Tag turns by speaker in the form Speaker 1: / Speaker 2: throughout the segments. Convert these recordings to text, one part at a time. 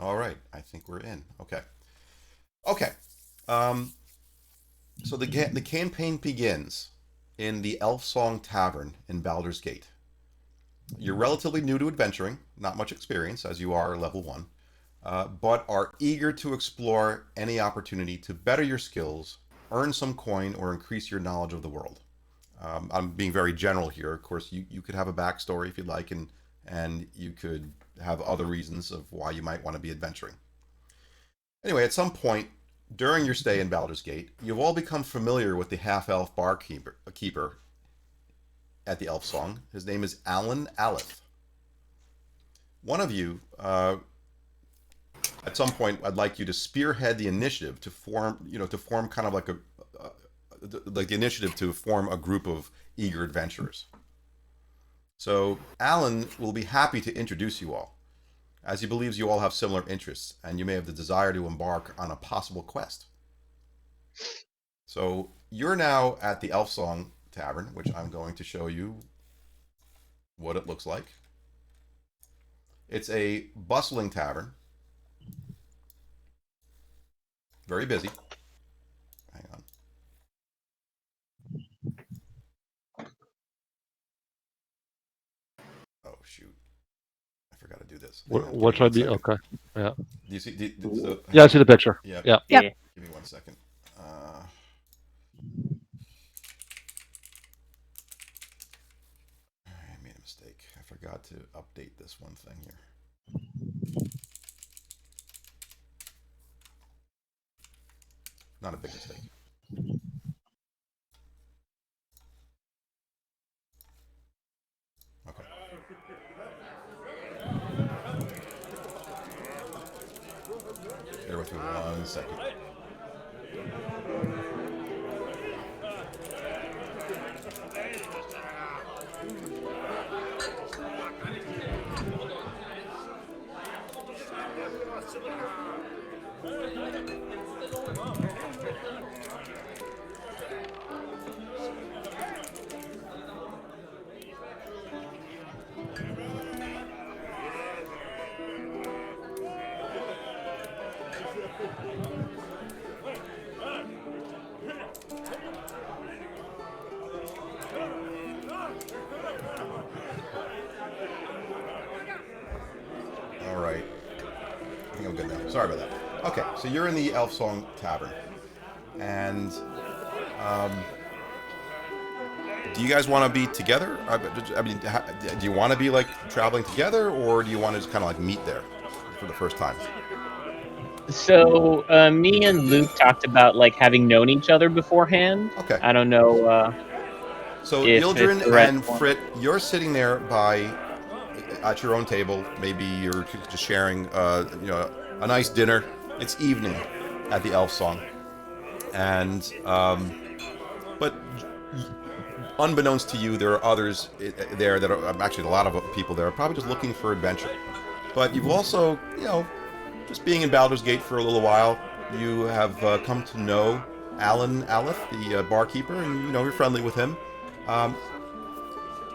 Speaker 1: All right, I think we're in. Okay. Okay. Um, so the campaign begins in the Elf Song Tavern in Baldur's Gate. You're relatively new to adventuring, not much experience as you are level one, but are eager to explore any opportunity to better your skills, earn some coin, or increase your knowledge of the world. I'm being very general here. Of course, you could have a backstory if you'd like, and you could have other reasons of why you might want to be adventuring. Anyway, at some point during your stay in Baldur's Gate, you've all become familiar with the half-elf barkeeper at the Elf Song. His name is Alan Aleth. One of you, at some point, I'd like you to spearhead the initiative to form kind of like the initiative to form a group of eager adventurers. So Alan will be happy to introduce you all, as he believes you all have similar interests, and you may have the desire to embark on a possible quest. So you're now at the Elf Song Tavern, which I'm going to show you what it looks like. It's a bustling tavern. Very busy. Hang on. Oh, shoot. I forgot to do this.
Speaker 2: What should I be? Okay. Yeah.
Speaker 1: Do you see?
Speaker 2: Yeah, I see the picture.
Speaker 1: Yeah.
Speaker 2: Yeah.
Speaker 3: Yeah.
Speaker 1: Give me 1 second. I made a mistake. I forgot to update this one thing here. Not a big mistake. Okay. Bear with me 1 second. All right. I think I'm good now. Sorry about that. Okay, so you're in the Elf Song Tavern, and do you guys want to be together? I mean, do you want to be like traveling together, or do you want to just kind of like meet there for the first time?
Speaker 3: So me and Luke talked about like having known each other beforehand.
Speaker 1: Okay.
Speaker 3: I don't know.
Speaker 1: So
Speaker 3: if
Speaker 1: Yildrin
Speaker 3: it's the right
Speaker 1: and
Speaker 3: one.
Speaker 1: Frit, you're sitting there at your own table. Maybe you're just sharing, a nice dinner. It's evening at the Elf Song, and but unbeknownst to you, there are others there that are actually a lot of people there are probably just looking for adventure. But you've also, just being in Baldur's Gate for a little while, you have come to know Alan Aleth, the barkeeper, and you're friendly with him.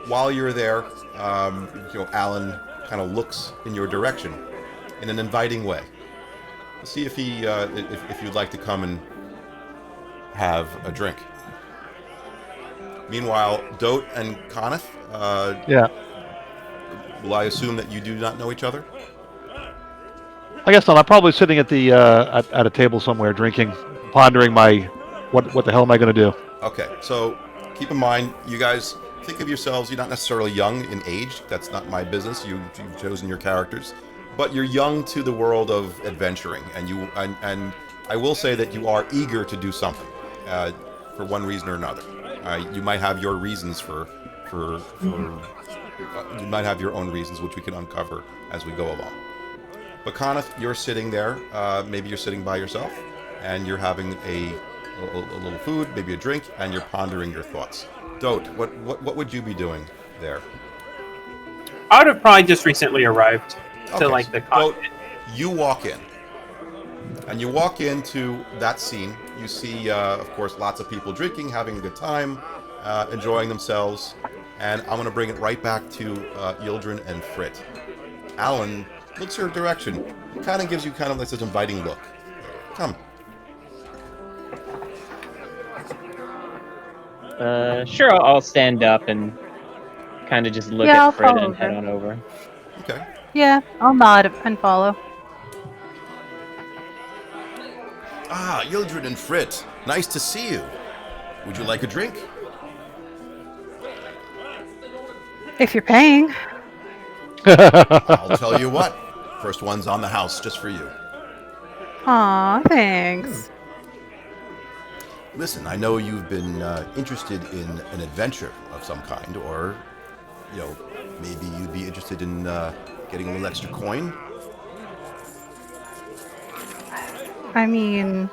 Speaker 1: While you're there, Alan kind of looks in your direction in an inviting way. See if he, if you'd like to come and have a drink. Meanwhile, Dote and Coneth,
Speaker 2: Yeah.
Speaker 1: will I assume that you do not know each other?
Speaker 2: I guess not. I'm probably sitting at the at a table somewhere, drinking, pondering my what the hell am I going to do?
Speaker 1: Okay, so keep in mind, you guys think of yourselves, you're not necessarily young in age. That's not my business. You've chosen your characters. But you're young to the world of adventuring, and I will say that you are eager to do something, for one reason or another. You might have your reasons for you might have your own reasons, which we can uncover as we go along. But Coneth, you're sitting there. Maybe you're sitting by yourself, and you're having a little food, maybe a drink, and you're pondering your thoughts. Dote, what would you be doing there?
Speaker 4: I would have probably just recently arrived to
Speaker 1: Okay,
Speaker 4: like the
Speaker 1: Dote,
Speaker 4: continent.
Speaker 1: you walk in, and you walk into that scene. You see, of course, lots of people drinking, having a good time, enjoying themselves. And I'm going to bring it right back to Yildrin and Frit. Alan, looks your direction. Kind of gives you kind of like this inviting look. Come.
Speaker 3: Sure, I'll stand up and kind of just look
Speaker 5: Yeah, I'll
Speaker 3: at Frit
Speaker 5: follow
Speaker 3: and head
Speaker 5: her.
Speaker 3: on over.
Speaker 1: Okay.
Speaker 5: Yeah, I'll nod and follow.
Speaker 1: Ah, Yildred and Frit. Nice to see you. Would you like a drink?
Speaker 5: If you're paying.
Speaker 1: I'll tell you what. First one's on the house just for you.
Speaker 5: Aw, thanks.
Speaker 1: Listen, I know you've been interested in an adventure of some kind, or, maybe you'd be interested in getting a little extra coin.
Speaker 5: I mean,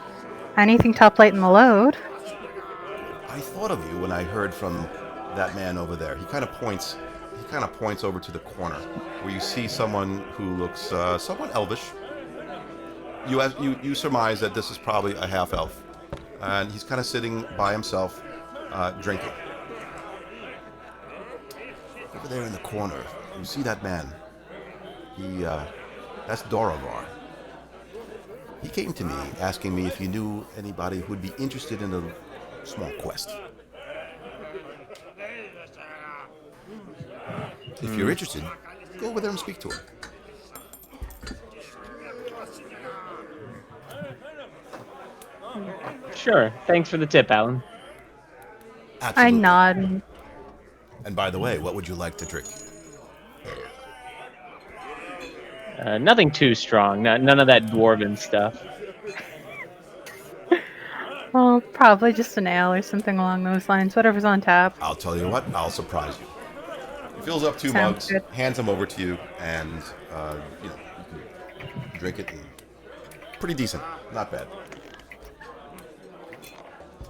Speaker 5: anything to help lighten the load.
Speaker 1: I thought of you when I heard from that man over there. He kind of points over to the corner where you see someone who looks somewhat elvish. You surmise that this is probably a half elf, and he's kind of sitting by himself, drinking. Over there in the corner, you see that man. That's Dorovar. He came to me asking me if you knew anybody who'd be interested in a small quest. If you're interested, go over there and speak to him.
Speaker 3: Sure. Thanks for the tip, Alan.
Speaker 1: Absolutely.
Speaker 5: I nod.
Speaker 1: And by the way, what would you like to drink?
Speaker 3: Nothing too strong. None of that dwarven stuff.
Speaker 5: Well, probably just an ale or something along those lines. Whatever's on tap.
Speaker 1: I'll tell you what, I'll surprise you. He fills up 2
Speaker 5: Sounds
Speaker 1: mugs,
Speaker 5: good.
Speaker 1: hands them over to you, and you can drink it. And pretty decent, not bad.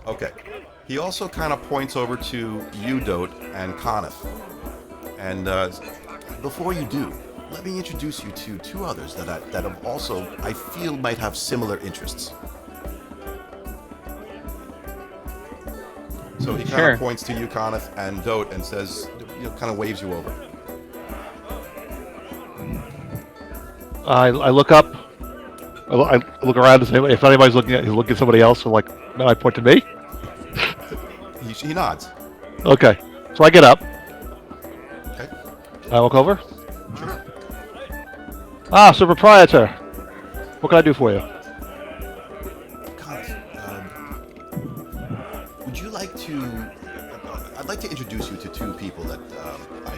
Speaker 1: Okay. He also kind of points over to you, Dote, and Conneth. And before you do, let me introduce you to 2 others that have also, I feel, might have similar interests. So he kind
Speaker 3: Sure.
Speaker 1: of points to you, Conneth, and Dote, and says, kind of waves you over.
Speaker 2: I look up. I look around to see if anybody's looking at somebody else. And then I point to me.
Speaker 1: He nods.
Speaker 2: Okay, so I get up.
Speaker 1: Okay.
Speaker 2: I walk over.
Speaker 1: Sure.
Speaker 2: Ah, so proprietor. What can I do for you?
Speaker 1: Conneth, would you like to... I'd like to introduce you to 2 people that I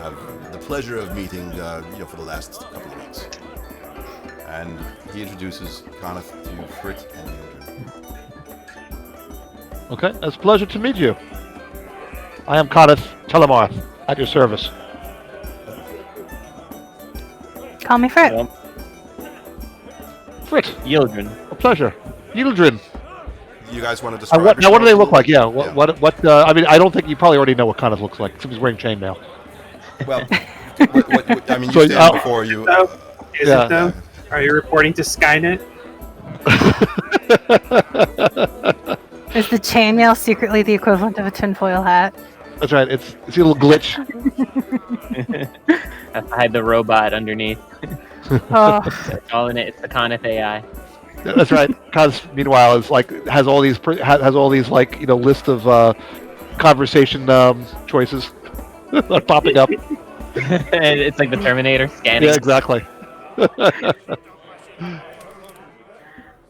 Speaker 1: have the pleasure of meeting, for the last couple of weeks. And he introduces Conneth to Frit and Mildred.
Speaker 2: Okay, it's a pleasure to meet you. I am Conneth Telemarth, at your service.
Speaker 5: Call me Frit.
Speaker 3: Well,
Speaker 2: Frit,
Speaker 3: Yildren.
Speaker 2: a pleasure. Yildrin.
Speaker 1: You guys want to describe
Speaker 2: Now, what do they
Speaker 1: yourselves a
Speaker 2: look like? Yeah.
Speaker 1: little?
Speaker 2: What? I mean, I don't think you probably already know what Conneth looks like. Except he's wearing chainmail.
Speaker 1: Well, I mean, you
Speaker 2: So,
Speaker 1: stand before you.
Speaker 4: So, is
Speaker 2: yeah.
Speaker 4: it though? Are you reporting to Skynet?
Speaker 5: Is the chainmail secretly the equivalent of a tinfoil hat?
Speaker 2: That's right. It's a little glitch.
Speaker 3: I hide the robot underneath.
Speaker 5: Oh,
Speaker 3: It's all in it. It's the Conneth AI.
Speaker 2: That's right. Cause meanwhile, is has all these list of conversation choices popping up.
Speaker 3: And it's like the Terminator scanning.
Speaker 2: Yeah, exactly.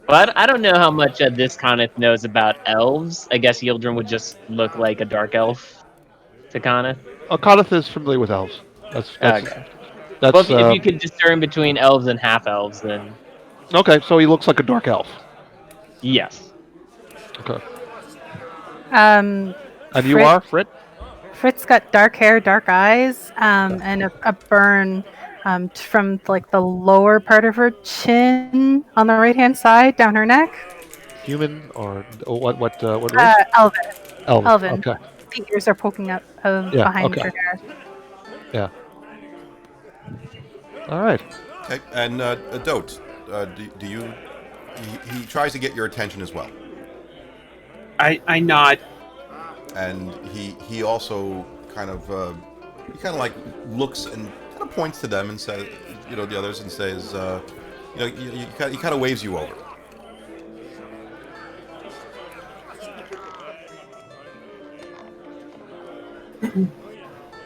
Speaker 3: But I don't know how much this Conneth knows about elves. I guess Yildren would just look like a dark elf to Conneth.
Speaker 2: Conneth is familiar with elves. That's
Speaker 3: Okay.
Speaker 2: that's
Speaker 3: Well, if you could discern between elves and half elves, then
Speaker 2: okay. So he looks like a dark elf.
Speaker 3: yes.
Speaker 2: Okay.
Speaker 5: um,
Speaker 2: And you
Speaker 5: Frit-
Speaker 2: are Frit?
Speaker 5: Frit's got dark hair, dark eyes, and a burn from the lower part of her chin on the right hand side down her neck.
Speaker 2: Human or what? What race?
Speaker 5: Elven.
Speaker 2: Elven.
Speaker 5: Elven.
Speaker 2: Okay.
Speaker 5: The ears are poking up
Speaker 2: Yeah,
Speaker 5: behind
Speaker 2: okay.
Speaker 5: her hair.
Speaker 2: Yeah. All right.
Speaker 1: Okay, and Dote, do you? He tries to get your attention as well,
Speaker 4: I nod.
Speaker 1: and he also kind of looks and kind of points to them and says, the others and says, he kind of waves you over.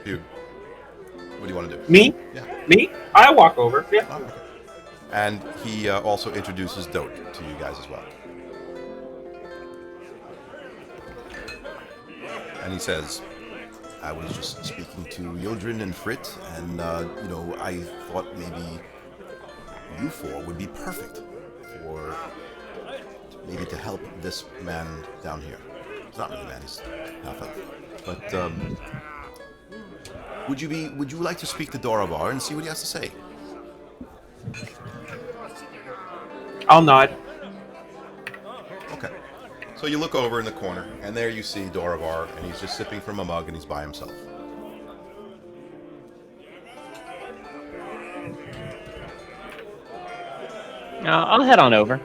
Speaker 1: Dude, what do you want to do?
Speaker 4: Me?
Speaker 1: Yeah.
Speaker 4: Me? I walk over. Yeah.
Speaker 1: Oh, okay. And he also introduces Dote to you guys as well. And he says, I was just speaking to Yildrin and Frit, and, I thought maybe you four would be perfect for maybe to help this man down here. He's not really a man, he's half elf. But, would you like to speak to Doravar and see what he has to say?
Speaker 4: I'll nod.
Speaker 1: Okay. So you look over in the corner, and there you see Doravar, and he's just sipping from a mug, and he's by himself.
Speaker 3: I'll head on over.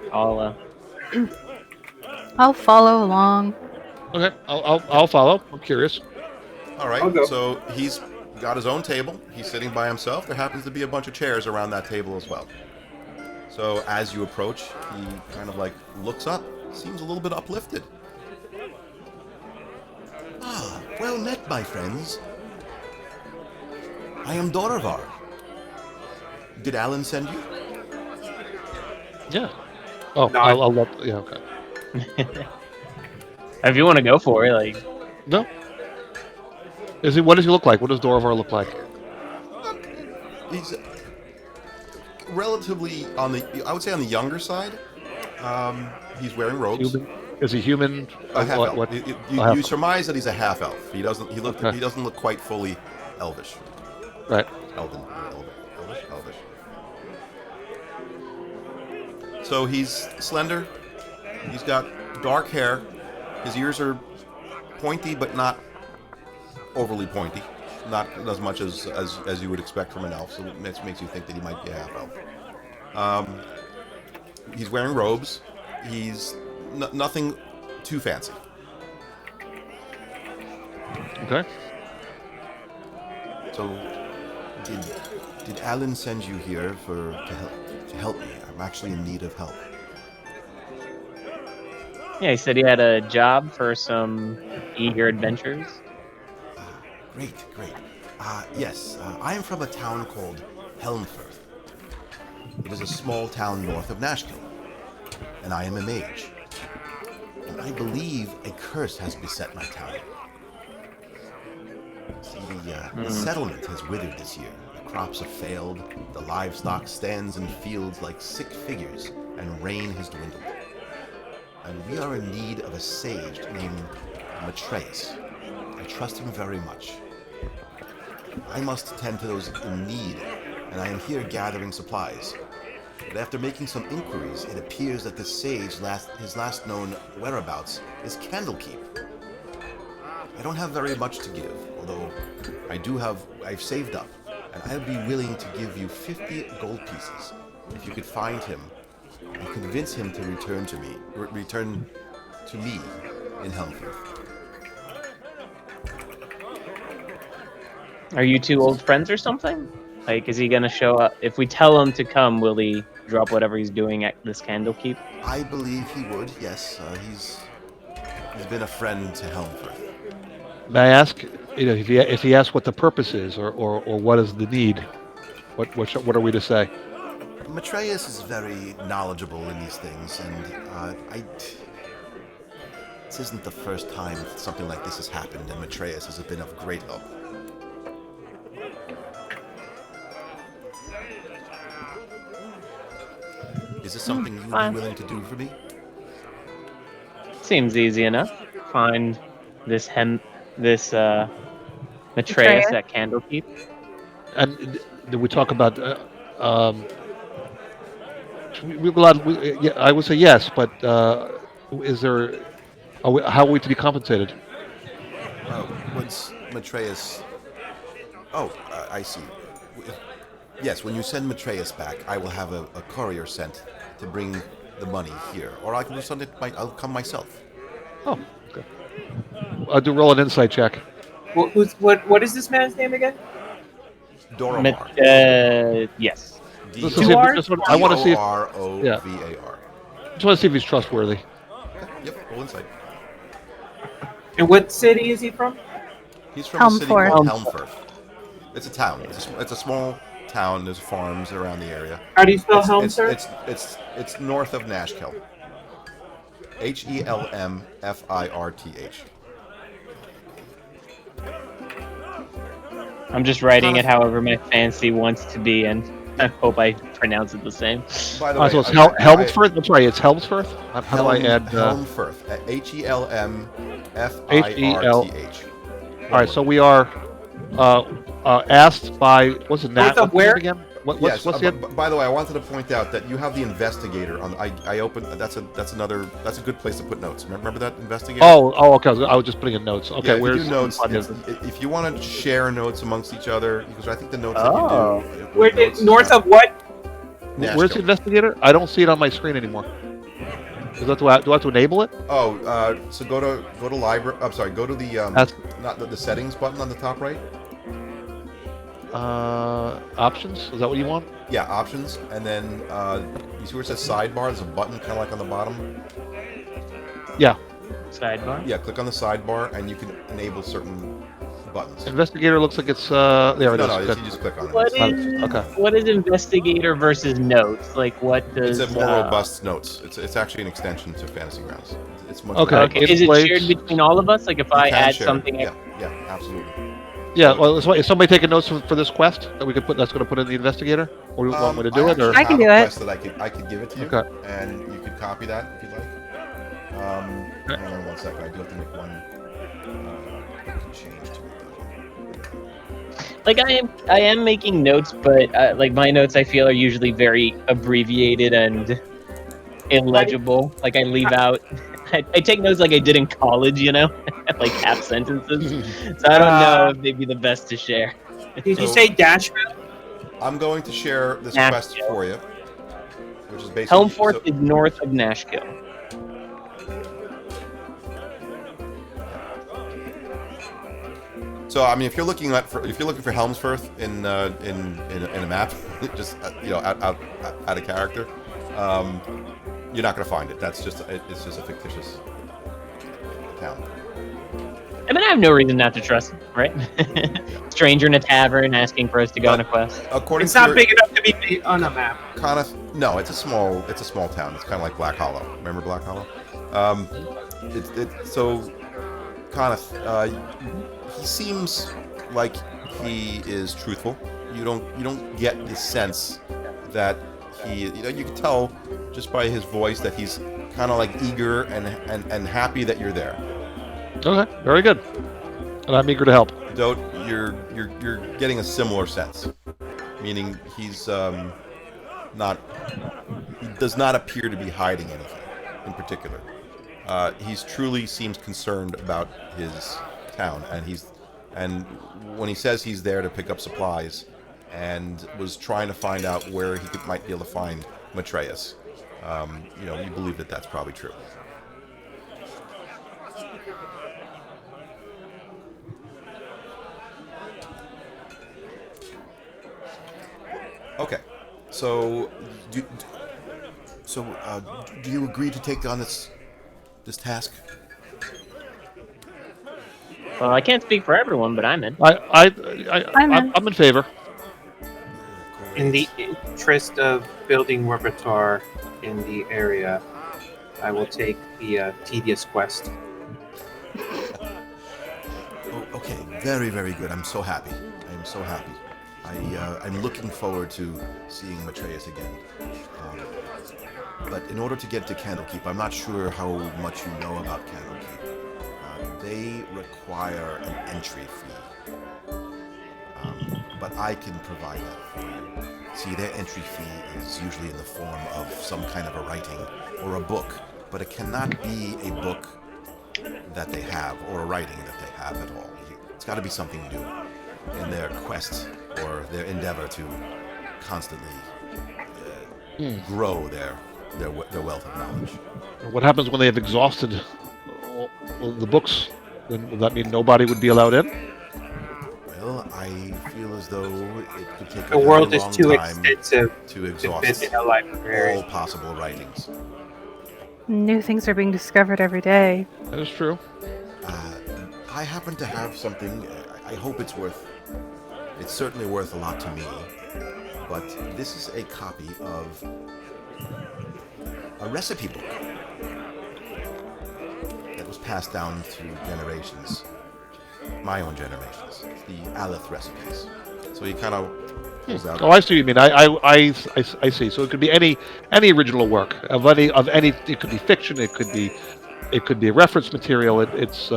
Speaker 5: I'll follow along.
Speaker 2: Okay, I'll follow. I'm curious.
Speaker 1: All
Speaker 4: I'll
Speaker 1: right,
Speaker 4: go.
Speaker 1: so he's got his own table. He's sitting by himself. There happens to be a bunch of chairs around that table as well. So as you approach, he kind of like looks up, seems a little bit uplifted. Ah, well met, my friends. I am Doravar. Did Alan send you?
Speaker 2: Yeah. Oh,
Speaker 4: No,
Speaker 2: I'll let. Yeah. Okay.
Speaker 3: if you want to go for it, like,
Speaker 2: No. What does he look like? What does Dorovar look like?
Speaker 1: He's relatively I would say on the younger side. He's wearing robes.
Speaker 2: Human? Is he human?
Speaker 1: A half elf.
Speaker 2: What?
Speaker 1: You surmise that he's a half elf. He doesn't look quite fully elvish.
Speaker 2: Right.
Speaker 1: Elvish. So he's slender. He's got dark hair. His ears are pointy, but not overly pointy. Not as much as you would expect from an elf. So it makes you think that he might be a half elf. He's wearing robes. He's nothing too fancy.
Speaker 2: Okay.
Speaker 1: So, did Alan send you here to help me? I'm actually in need of help.
Speaker 3: yeah, he said he had a job for some eager adventurers.
Speaker 1: Great. Yes, I am from a town called Helmfirth. It is a small town north of Nashville, and I am a mage. And I believe a curse has beset my town. See, the settlement has withered this year. The crops have failed, the livestock stands in fields like sick figures, and rain has dwindled. And we are in need of a sage named Matreus. I trust him very much. I must tend to those in need, and I am here gathering supplies. But after making some inquiries, it appears that this sage, his last known whereabouts, is Candlekeep. I don't have very much to give, although I've saved up, and I'd be willing to give you 50 gold pieces if you could find him and convince him to return to me in Helmfirth.
Speaker 3: Are you two old friends or something? Like, is he gonna show up? If we tell him to come, will he drop whatever he's doing at this Candlekeep?
Speaker 1: I believe he would, yes. He's been a friend to Helmfirth.
Speaker 2: May I ask, if he asks what the purpose is, or what is the need, what are we to say?
Speaker 1: Matreus is very knowledgeable in these things, and this isn't the first time something like this has happened, and Matreus has been of great help. Is this something you'd be willing to do for me?
Speaker 3: Seems easy enough. Find this Matreus
Speaker 5: Matreus.
Speaker 3: at Candlekeep.
Speaker 2: And did we talk about? I would say yes, but is there? How are we to be compensated?
Speaker 1: Once Matreus... Oh, I see. Yes, when you send Matreus back, I will have a courier sent to bring the money here. Or I can do something, I'll come myself.
Speaker 2: Oh, okay. I'll roll an insight check.
Speaker 4: What is this man's name again?
Speaker 1: Doravar.
Speaker 3: Yes.
Speaker 2: Let's just see if, I want to see if,
Speaker 1: Dorovar.
Speaker 2: just want to see if he's trustworthy.
Speaker 1: Yep, roll insight.
Speaker 4: And what city is he from?
Speaker 1: He's from a city
Speaker 5: Helmforth.
Speaker 1: called Helmforth. It's a town. It's a small town. There's farms around the area.
Speaker 4: How do you spell
Speaker 1: It's
Speaker 4: Helm,
Speaker 1: it's,
Speaker 4: sir?
Speaker 1: it's north of Nashkel. Helmfirth.
Speaker 3: I'm just writing it however my fancy wants to be, and I hope I pronounce it the same.
Speaker 1: By the way,
Speaker 2: So it's Helmsforth. That's right. It's Helmsforth. How do I add?
Speaker 1: Helmforth. Helmfirth.
Speaker 2: All right. So we are asked by what's it?
Speaker 4: North of where?
Speaker 2: Again? What's
Speaker 1: Yes.
Speaker 2: the?
Speaker 1: By the way, I wanted to point out that you have the investigator on. I opened. That's a good place to put notes. Remember that investigator?
Speaker 2: Oh, okay. I was just putting in notes. Okay,
Speaker 1: Yeah,
Speaker 2: where's
Speaker 1: if you do notes? If you want to share notes amongst each other, because I think the notes that you do.
Speaker 4: North of what?
Speaker 1: Nashville.
Speaker 2: Where's the investigator? I don't see it on my screen anymore. Do I have to enable it?
Speaker 1: Oh, so go to library. I'm sorry. Go to the not the settings button on the top right.
Speaker 2: Options? Is that what you want?
Speaker 1: Yeah, options, and then you see where it says sidebar. There's a button kind of like on the bottom.
Speaker 2: Yeah.
Speaker 3: Sidebar.
Speaker 1: Yeah, click on the sidebar, and you can enable certain buttons.
Speaker 2: Investigator looks like it's there. It is.
Speaker 1: No,
Speaker 2: Good.
Speaker 1: you just click on it.
Speaker 3: What is investigator versus notes? Like, what does?
Speaker 1: It's a more robust notes. It's actually an extension to Fantasy Grounds. It's much
Speaker 2: Okay.
Speaker 1: more
Speaker 3: Okay. Is it shared between all of us? Like, if I add something?
Speaker 1: Yeah, absolutely.
Speaker 2: Yeah. Well, is somebody taking notes for this quest that we could put? That's going to put in the investigator. Or do you want me to do it? Or
Speaker 5: I can do
Speaker 1: have a
Speaker 5: it.
Speaker 1: quest that I could give it to you,
Speaker 2: Okay.
Speaker 1: and you could copy that if you'd like. Hang on 1 second. I do have to make one change to it.
Speaker 3: Like, I am making notes, but like my notes, I feel are usually very abbreviated and illegible. Like, I leave out. I take notes like I did in college, like half sentences. So I don't know if they'd be the best to share.
Speaker 4: Did you say Dashville?
Speaker 1: I'm going to share this
Speaker 3: Nashville.
Speaker 1: quest for you, which is basically
Speaker 3: Helmforth is north of Nashkel.
Speaker 1: So I mean, if you're looking for Helmsforth in a map, just out of character, you're not going to find it. It's just a fictitious town.
Speaker 3: I mean, I have no reason not to trust him, right? Stranger in a tavern asking for us to go on a quest.
Speaker 1: According
Speaker 4: It's
Speaker 1: to
Speaker 4: not big enough to be on a map.
Speaker 1: No, it's a small town. It's kind of like Black Hollow. Remember Black Hollow? He seems like he is truthful. You don't get the sense that he, you can tell just by his voice that he's kind of like eager and happy that you're there.
Speaker 2: Okay, very good. And I'm eager to help.
Speaker 1: Dote, you're getting a similar sense, meaning he's he does not appear to be hiding anything in particular. He's truly seems concerned about his town, and when he says he's there to pick up supplies, and was trying to find out where he might be able to find Matreus, you believe that that's probably true. Okay, so do you agree to take on this task?
Speaker 3: Well, I can't speak for everyone, but I'm in.
Speaker 2: I'm in favor.
Speaker 4: In the interest of building repertoire in the area, I will take the tedious quest.
Speaker 1: Oh, okay, very, very good. I'm so happy. I'm so happy. I'm looking forward to seeing Matreus again. But in order to get to Candlekeep, I'm not sure how much you know about Candlekeep. They require an entry fee. But I can provide that for you. See, their entry fee is usually in the form of some kind of a writing or a book, but it cannot be a book that they have or a writing that they have at all. It's got to be something new in their quest or their endeavor to constantly grow their wealth of knowledge.
Speaker 2: What happens when they have exhausted the books? Then will that mean nobody would be allowed in?
Speaker 1: Well, I feel as though it could take
Speaker 4: The
Speaker 1: a
Speaker 4: world
Speaker 1: very
Speaker 4: is
Speaker 1: long
Speaker 4: too
Speaker 1: time
Speaker 4: extensive
Speaker 1: to
Speaker 4: to
Speaker 1: exhaust
Speaker 4: fit in a library.
Speaker 1: all possible writings.
Speaker 5: New things are being discovered every day.
Speaker 2: That is true.
Speaker 1: I happen to have something. I hope it's worth. It's certainly worth a lot to me. But this is a copy of a recipe book that was passed down through generations, my own generations. It's the Aleph recipes. So he kind of pulls out.
Speaker 2: Oh, I see what you mean. I see. So it could be any original work of any. It could be fiction. It could be reference material. It's.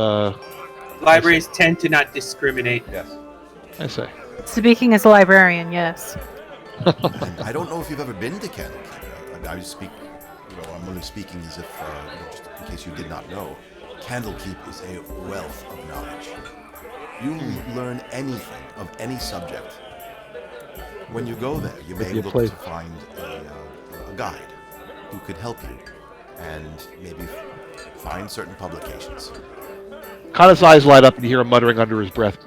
Speaker 4: Libraries tend to not discriminate.
Speaker 1: Yes.
Speaker 2: I say.
Speaker 5: Speaking as a librarian, yes.
Speaker 1: And I don't know if you've ever been to Candlekeep. I speak, I'm only speaking as if, just in case you did not know, Candlekeep is a wealth of knowledge. You learn anything of any subject. When you go there, you may look to find a guide who could help you, and maybe find certain publications.
Speaker 2: Kana's eyes light up, and you hear him muttering under his breath.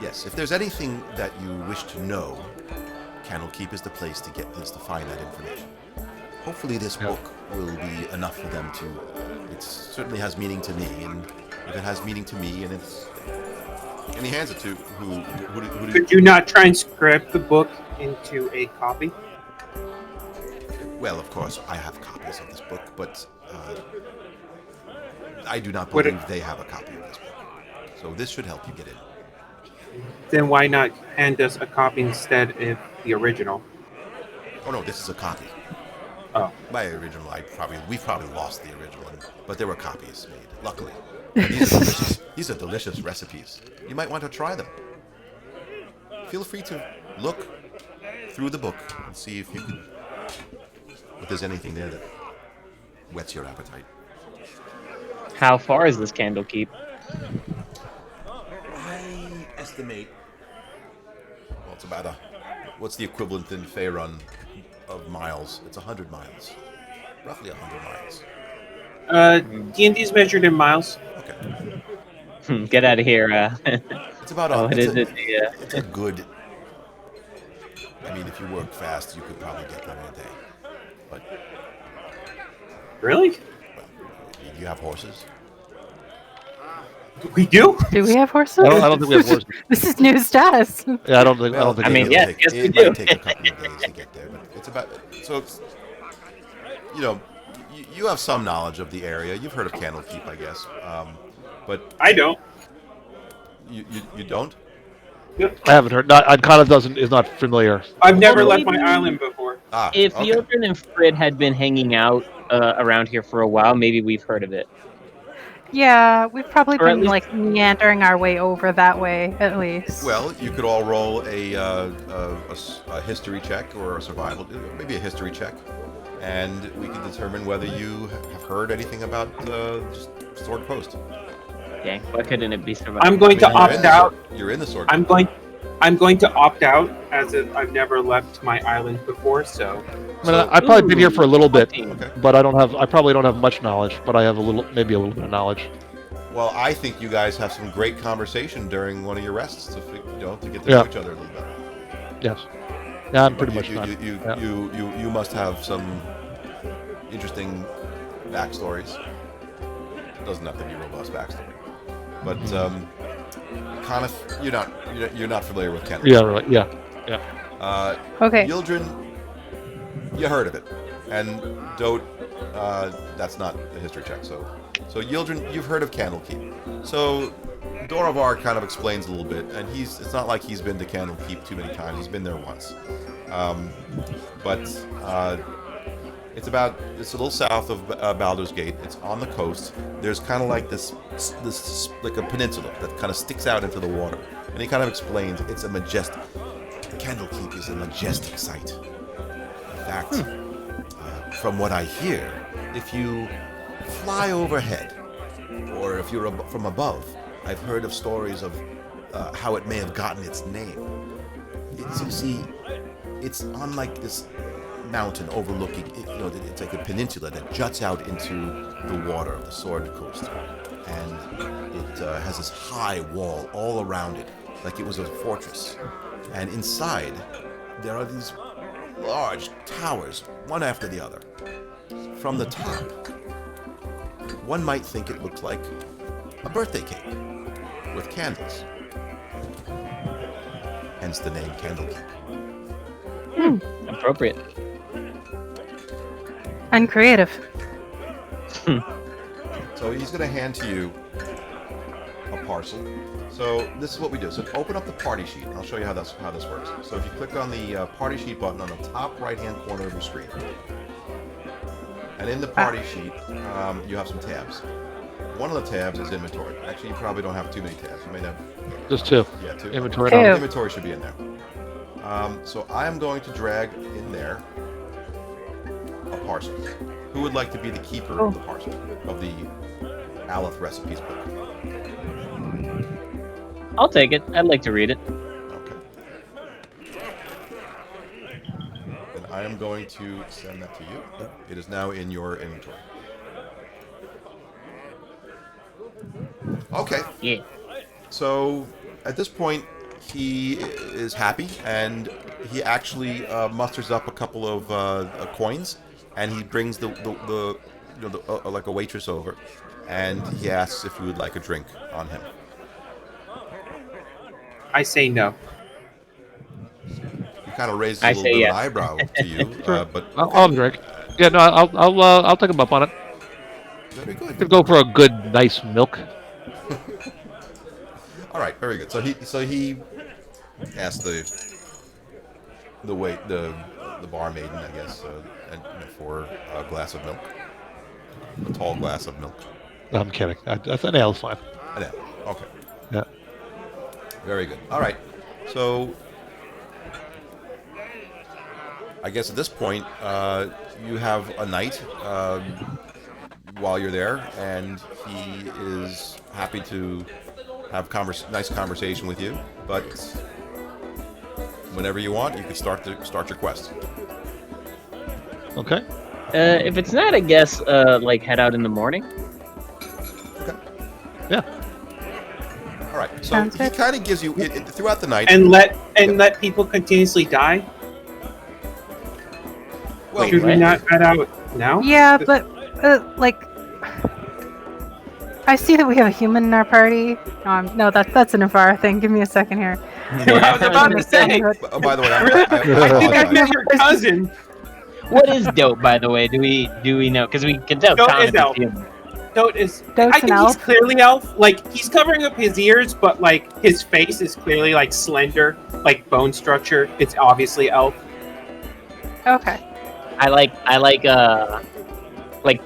Speaker 1: Yes, if there's anything that you wish to know, Candlekeep is the place to find that information. Hopefully this book will be enough for them to... It certainly has meaning to me, and if it has meaning to me, and it's... And he hands it to who
Speaker 4: Could you not transcribe the book into a copy?
Speaker 1: Well, of course, I have copies of this book, but I do not believe they have a copy of this book. So this should help you get in.
Speaker 4: Then why not hand us a copy instead of the original?
Speaker 1: Oh no, this is a copy.
Speaker 4: Oh.
Speaker 1: My original, we've probably lost the original, but there were copies made, luckily. These are delicious recipes. You might want to try them. Feel free to look through the book and see if there's anything there that whets your appetite.
Speaker 3: How far is this Candlekeep?
Speaker 1: I estimate. Well, it's about what's the equivalent in Faerun of miles? It's 100 miles. Roughly 100 miles.
Speaker 4: D&D's measured in miles.
Speaker 1: Okay.
Speaker 3: Get out of here.
Speaker 1: It's about it's a good... I mean, if you work fast, you could probably get there in a day. But...
Speaker 4: Really?
Speaker 1: Well, do you have horses?
Speaker 4: We do?
Speaker 5: Do we have horses?
Speaker 2: I don't think we have horses.
Speaker 5: This is news to us.
Speaker 2: Yeah, I don't think.
Speaker 3: I mean,
Speaker 2: we
Speaker 3: yes,
Speaker 2: have.
Speaker 3: yes, we
Speaker 1: It
Speaker 3: do.
Speaker 1: might take a couple of days to get there, but it's about... So it's... You have some knowledge of the area. You've heard of Candlekeep, I guess. But
Speaker 4: I don't.
Speaker 1: you don't?
Speaker 2: I haven't heard. Kana is not familiar.
Speaker 4: I've never
Speaker 3: Well,
Speaker 4: left my
Speaker 3: maybe-
Speaker 4: island before.
Speaker 3: If
Speaker 1: okay.
Speaker 3: Yildren and Frid had been hanging out around here for a while, maybe we've heard of it.
Speaker 5: Yeah, we've probably
Speaker 3: Or at
Speaker 5: been
Speaker 3: least-
Speaker 5: like meandering our way over that way, at least.
Speaker 1: Well, you could all roll a history check or a survival, maybe a history check, and we can determine whether you have heard anything about just Sword Coast.
Speaker 3: Dang, why couldn't it be survival?
Speaker 4: I'm going to
Speaker 1: You're in
Speaker 4: opt
Speaker 1: the-
Speaker 4: out.
Speaker 1: You're in the Sword
Speaker 4: I'm
Speaker 1: Coast.
Speaker 4: going to opt out, as if I've never left my island before. So
Speaker 2: I mean, I've probably been here for a little bit,
Speaker 1: Okay.
Speaker 2: but I probably don't have much knowledge, but I have maybe a little bit of knowledge.
Speaker 1: Well, I think you guys have some great conversation during one of your rests to get to
Speaker 2: Yeah.
Speaker 1: know each other a little better.
Speaker 2: Yes. Yeah, I'm pretty
Speaker 1: you,
Speaker 2: much
Speaker 1: you,
Speaker 2: done.
Speaker 1: you,
Speaker 2: Yeah.
Speaker 1: you must have some interesting backstories. It doesn't have to be robust backstory, but kind of you're not familiar with Candlekeep.
Speaker 2: Yeah, right. Yeah.
Speaker 5: Okay.
Speaker 1: Yildren, you heard of it, and Dote, that's not a history check. So Yildren, you've heard of Candlekeep. So Dorovar kind of explains a little bit, and it's not like he's been to Candlekeep too many times. He's been there once, but it's a little south of Baldur's Gate. It's on the coast. There's kind of like this like a peninsula that kind of sticks out into the water, and he kind of explains it's a majestic. Candlekeep is a majestic sight. In fact, from what I hear, if you fly overhead, or if you're from above, I've heard of stories of how it may have gotten its name. It's on like this mountain overlooking, it's like a peninsula that juts out into the water of the Sword Coast, and it has this high wall all around it, like it was a fortress. And inside, there are these large towers, one after the other. From the top, one might think it looks like a birthday cake with candles. Hence the name Candlekeep.
Speaker 3: Appropriate.
Speaker 5: Uncreative.
Speaker 1: So he's going to hand to you a parcel. So this is what we do. So open up the party sheet, and I'll show you how this works. So if you click on the party sheet button on the top right-hand corner of your screen, and in the party sheet, you have some tabs. One of the tabs is inventory. Actually, you probably don't have too many tabs. You may have
Speaker 2: Just two.
Speaker 1: Yeah, two.
Speaker 2: Inventory.
Speaker 5: Two.
Speaker 1: Inventory should be in there. So I am going to drag in there a parcel. Who would like to be the keeper of the parcel, of the Aleph recipes book?
Speaker 3: I'll take it. I'd like to read it.
Speaker 1: Okay. Then I am going to send that to you. It is now in your inventory. Okay.
Speaker 3: Yeah.
Speaker 1: So at this point, he is happy, and he actually musters up a couple of coins, and he brings like a waitress over, and he asks if you would like a drink on him.
Speaker 4: I say no.
Speaker 1: He kind of raises a
Speaker 3: I
Speaker 1: little
Speaker 3: say
Speaker 1: bit of
Speaker 3: yes.
Speaker 1: an eyebrow to you, but
Speaker 2: I'll drink. Yeah, no, I'll take him up on it.
Speaker 1: very good.
Speaker 2: Could go for a good, nice milk.
Speaker 1: All right, very good. So he asked the barmaiden, I guess, for a glass of milk, a tall glass of milk.
Speaker 2: No, I'm kidding. That's an ale's fine.
Speaker 1: Yeah. Okay.
Speaker 2: Yeah.
Speaker 1: Very good. All right. So I guess at this point, you have a night while you're there, and he is happy to have nice conversation with you. But whenever you want, you can start your quest.
Speaker 2: Okay.
Speaker 3: If it's not, I guess, like head out in the morning.
Speaker 1: Okay.
Speaker 2: Yeah.
Speaker 1: All right. So
Speaker 5: Sounds
Speaker 1: he
Speaker 5: good.
Speaker 1: kind of gives you throughout the night.
Speaker 4: And let people continuously die.
Speaker 1: Well,
Speaker 4: Should we
Speaker 3: what?
Speaker 4: not head out now?
Speaker 5: Yeah, but like, I see that we have a human in our party. No, that's an Navarre thing. Give me a second here.
Speaker 4: I was about to say.
Speaker 1: by the way, I
Speaker 4: I think I
Speaker 1: apologize.
Speaker 4: met your cousin.
Speaker 3: What is dope, by the way? Do we know? Because we can tell
Speaker 4: Dope
Speaker 3: Thomas
Speaker 4: is
Speaker 3: is
Speaker 4: elf.
Speaker 3: human.
Speaker 4: Dote is.
Speaker 5: Dote's
Speaker 4: I
Speaker 5: an
Speaker 4: think he's
Speaker 5: elf.
Speaker 4: clearly elf. Like he's covering up his ears, but like his face is clearly like slender, like bone structure. It's obviously elf.
Speaker 5: Okay.
Speaker 3: I like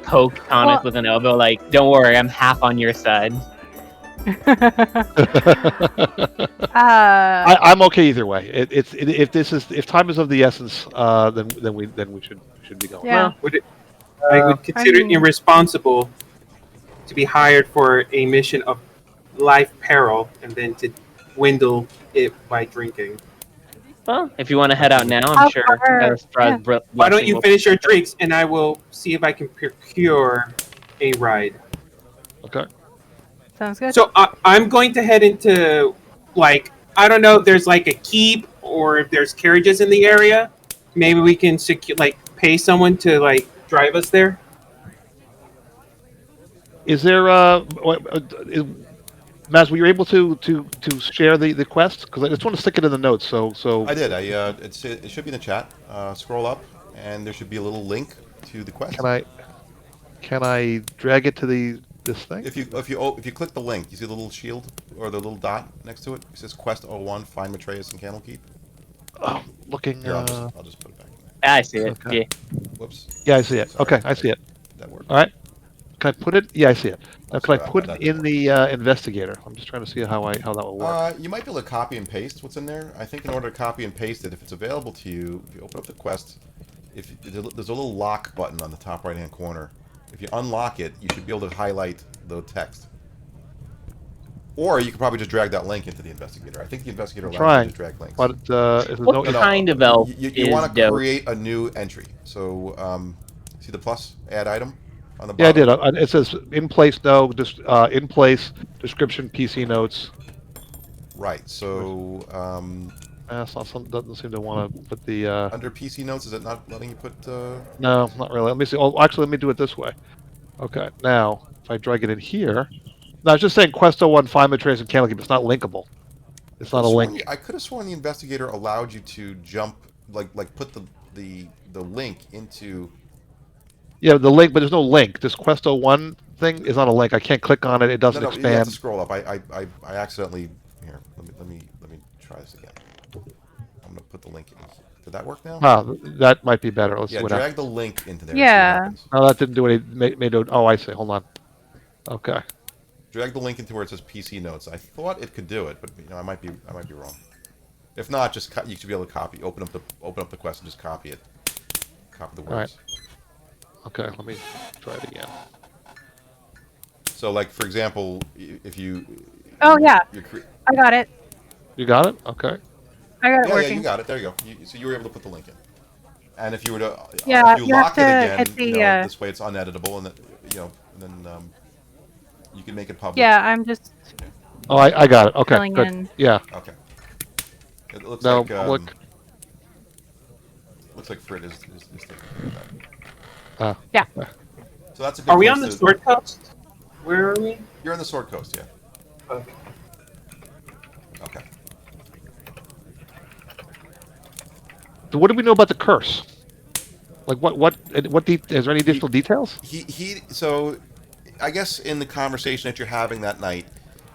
Speaker 3: poke Thomas
Speaker 5: Well-
Speaker 3: with an elbow. Like, don't worry, I'm half on your side.
Speaker 2: I'm okay either way. If time is of the essence, then we should be going.
Speaker 5: Yeah.
Speaker 4: I would consider it
Speaker 5: mean-
Speaker 4: irresponsible to be hired for a mission of life peril and then to dwindle it by drinking.
Speaker 3: Well, if you want to head out now, I'm
Speaker 5: How
Speaker 3: sure.
Speaker 5: far-
Speaker 3: Surprise
Speaker 5: yeah.
Speaker 4: Why don't
Speaker 3: blessing
Speaker 4: you
Speaker 3: will-
Speaker 4: finish your drinks and I will see if I can procure a ride.
Speaker 2: Okay.
Speaker 5: Sounds good.
Speaker 4: So I'm going to head into, like, I don't know if there's like a keep or if there's carriages in the area. Maybe we can pay someone to like drive us there.
Speaker 2: Is there Maz, were you able to share the quest? Because I just want to stick it in the notes. So
Speaker 1: I did. It should be in the chat. Scroll up, and there should be a little link to the quest.
Speaker 2: can I drag it to this thing?
Speaker 1: If you click the link, you see the little shield or the little dot next to it. It says Quest 01, Find Matreus and Candlekeep.
Speaker 2: Oh, looking.
Speaker 1: Here, I'll just put it back in there.
Speaker 3: I see it.
Speaker 2: Okay.
Speaker 3: Yeah.
Speaker 1: Whoops,
Speaker 2: Yeah, I see it. Okay, I see it.
Speaker 1: that worked.
Speaker 2: All right. Can I put it? Yeah, I see it. Now, can I
Speaker 1: Sorry
Speaker 2: put
Speaker 1: about
Speaker 2: it in the investigator? I'm just trying to see how that will work.
Speaker 1: You might be able to copy and paste what's in there. I think in order to copy and paste it, if it's available to you, if you open up the quest, there's a little lock button on the top right-hand corner. If you unlock it, you should be able to highlight the text. Or you could probably just drag that link into the investigator. I think the investigator allows you to drag links.
Speaker 2: But is there
Speaker 3: What
Speaker 2: no?
Speaker 3: kind of elf
Speaker 1: You
Speaker 3: is
Speaker 1: want to
Speaker 3: dope?
Speaker 1: create a new entry. So, see the plus? Add item on the
Speaker 2: Yeah, I
Speaker 1: bottom?
Speaker 2: did. It says in place. No, just in place. Description. PC notes.
Speaker 1: Right. So
Speaker 2: It's not some, doesn't seem to want to put the.
Speaker 1: under PC notes, is it not letting you put?
Speaker 2: No, not really. Let me see. Oh, actually, let me do it this way. Okay, now if I drag it in here, no, I was just saying Quest 01, Find Matrace, and Candlekeep. It's not linkable. It's not a link.
Speaker 1: I could have sworn the investigator allowed you to jump, like put the link into.
Speaker 2: Yeah, the link, but there's no link. This Quest 01 thing is not a link. I can't click on it. It doesn't
Speaker 1: No, you have to
Speaker 2: expand.
Speaker 1: scroll up. I accidentally here. Let me try this again. I'm gonna put the link in. Did that work now?
Speaker 2: That might be better. Let's
Speaker 1: Yeah,
Speaker 2: see what
Speaker 1: drag
Speaker 2: happens.
Speaker 1: the link into there.
Speaker 5: Yeah.
Speaker 1: And see what happens.
Speaker 2: No, that didn't do any. Made it. Oh, I see. Hold on. Okay.
Speaker 1: Drag the link into where it says PC notes. I thought it could do it, but I might be wrong. If not, just you should be able to copy. Open up the quest and just copy it. Copy the words.
Speaker 2: All right. Okay, let me try it again.
Speaker 1: So, like for example, if you.
Speaker 5: Oh yeah, I got it.
Speaker 2: You got it? Okay.
Speaker 5: I got it
Speaker 1: Yeah,
Speaker 5: working.
Speaker 1: you got it. There you go. So you were able to put the link in. And if you were to,
Speaker 5: Yeah,
Speaker 1: if you
Speaker 5: you have
Speaker 1: lock
Speaker 5: to
Speaker 1: it again,
Speaker 5: hit the,
Speaker 1: this way it's uneditable, and then you can make it public.
Speaker 5: Yeah, I'm just
Speaker 2: Oh, I got it. Okay,
Speaker 5: filling
Speaker 2: good.
Speaker 5: in.
Speaker 2: Yeah.
Speaker 1: Okay. It looks
Speaker 2: No,
Speaker 1: like
Speaker 2: look.
Speaker 1: looks like Frit is taking care of that.
Speaker 5: Yeah.
Speaker 1: So that's a good
Speaker 4: Are we
Speaker 1: place
Speaker 4: on the
Speaker 1: to-
Speaker 4: Sword Coast? Where are we?
Speaker 1: You're on the Sword Coast, yeah.
Speaker 4: Okay.
Speaker 1: Okay.
Speaker 2: So what do we know about the curse? Like what is there any additional details?
Speaker 1: So I guess in the conversation that you're having that night,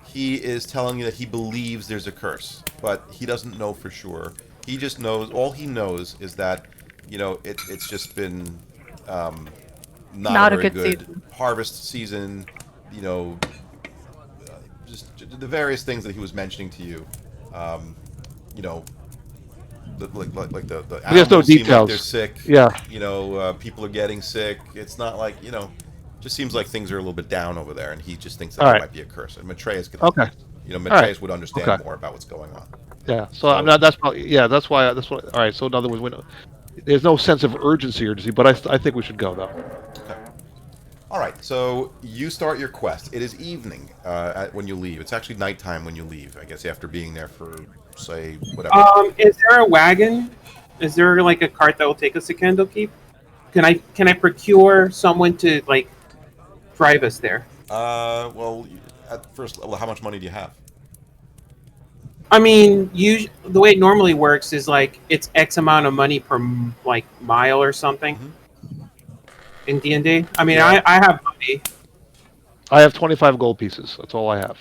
Speaker 1: he is telling you that he believes there's a curse, but he doesn't know for sure. He just knows, all he knows is that, it's just been not a very good
Speaker 5: season.
Speaker 1: harvest season, just the various things that he was mentioning to you, like the
Speaker 2: There's no
Speaker 1: animals seem like
Speaker 2: details.
Speaker 1: they're sick.
Speaker 2: Yeah.
Speaker 1: People are getting sick. It's not like, just seems like things are a little bit down over there, and he just thinks that
Speaker 2: All
Speaker 1: there
Speaker 2: right.
Speaker 1: might be a curse. And Maitreya's could,
Speaker 2: Okay.
Speaker 1: Maitreya's would understand
Speaker 2: Okay.
Speaker 1: more about what's going on.
Speaker 2: Yeah. So I'm not. That's probably. Yeah. That's why. That's what. All right. So in other words, there's no sense of urgency, but I think we should go though.
Speaker 1: Okay. All right. So you start your quest. It is evening when you leave. It's actually nighttime when you leave. I guess after being there for say whatever.
Speaker 4: Is there a wagon? Is there like a cart that will take us to Candlekeep? Can I procure someone to like drive us there?
Speaker 1: Well, at first, how much money do you have?
Speaker 4: I mean, the way it normally works is like it's X amount of money per like mile or something.
Speaker 1: Mm-hmm.
Speaker 4: In D&D. I mean,
Speaker 1: Yeah.
Speaker 4: I have money.
Speaker 2: I have 25 gold pieces. That's all I have.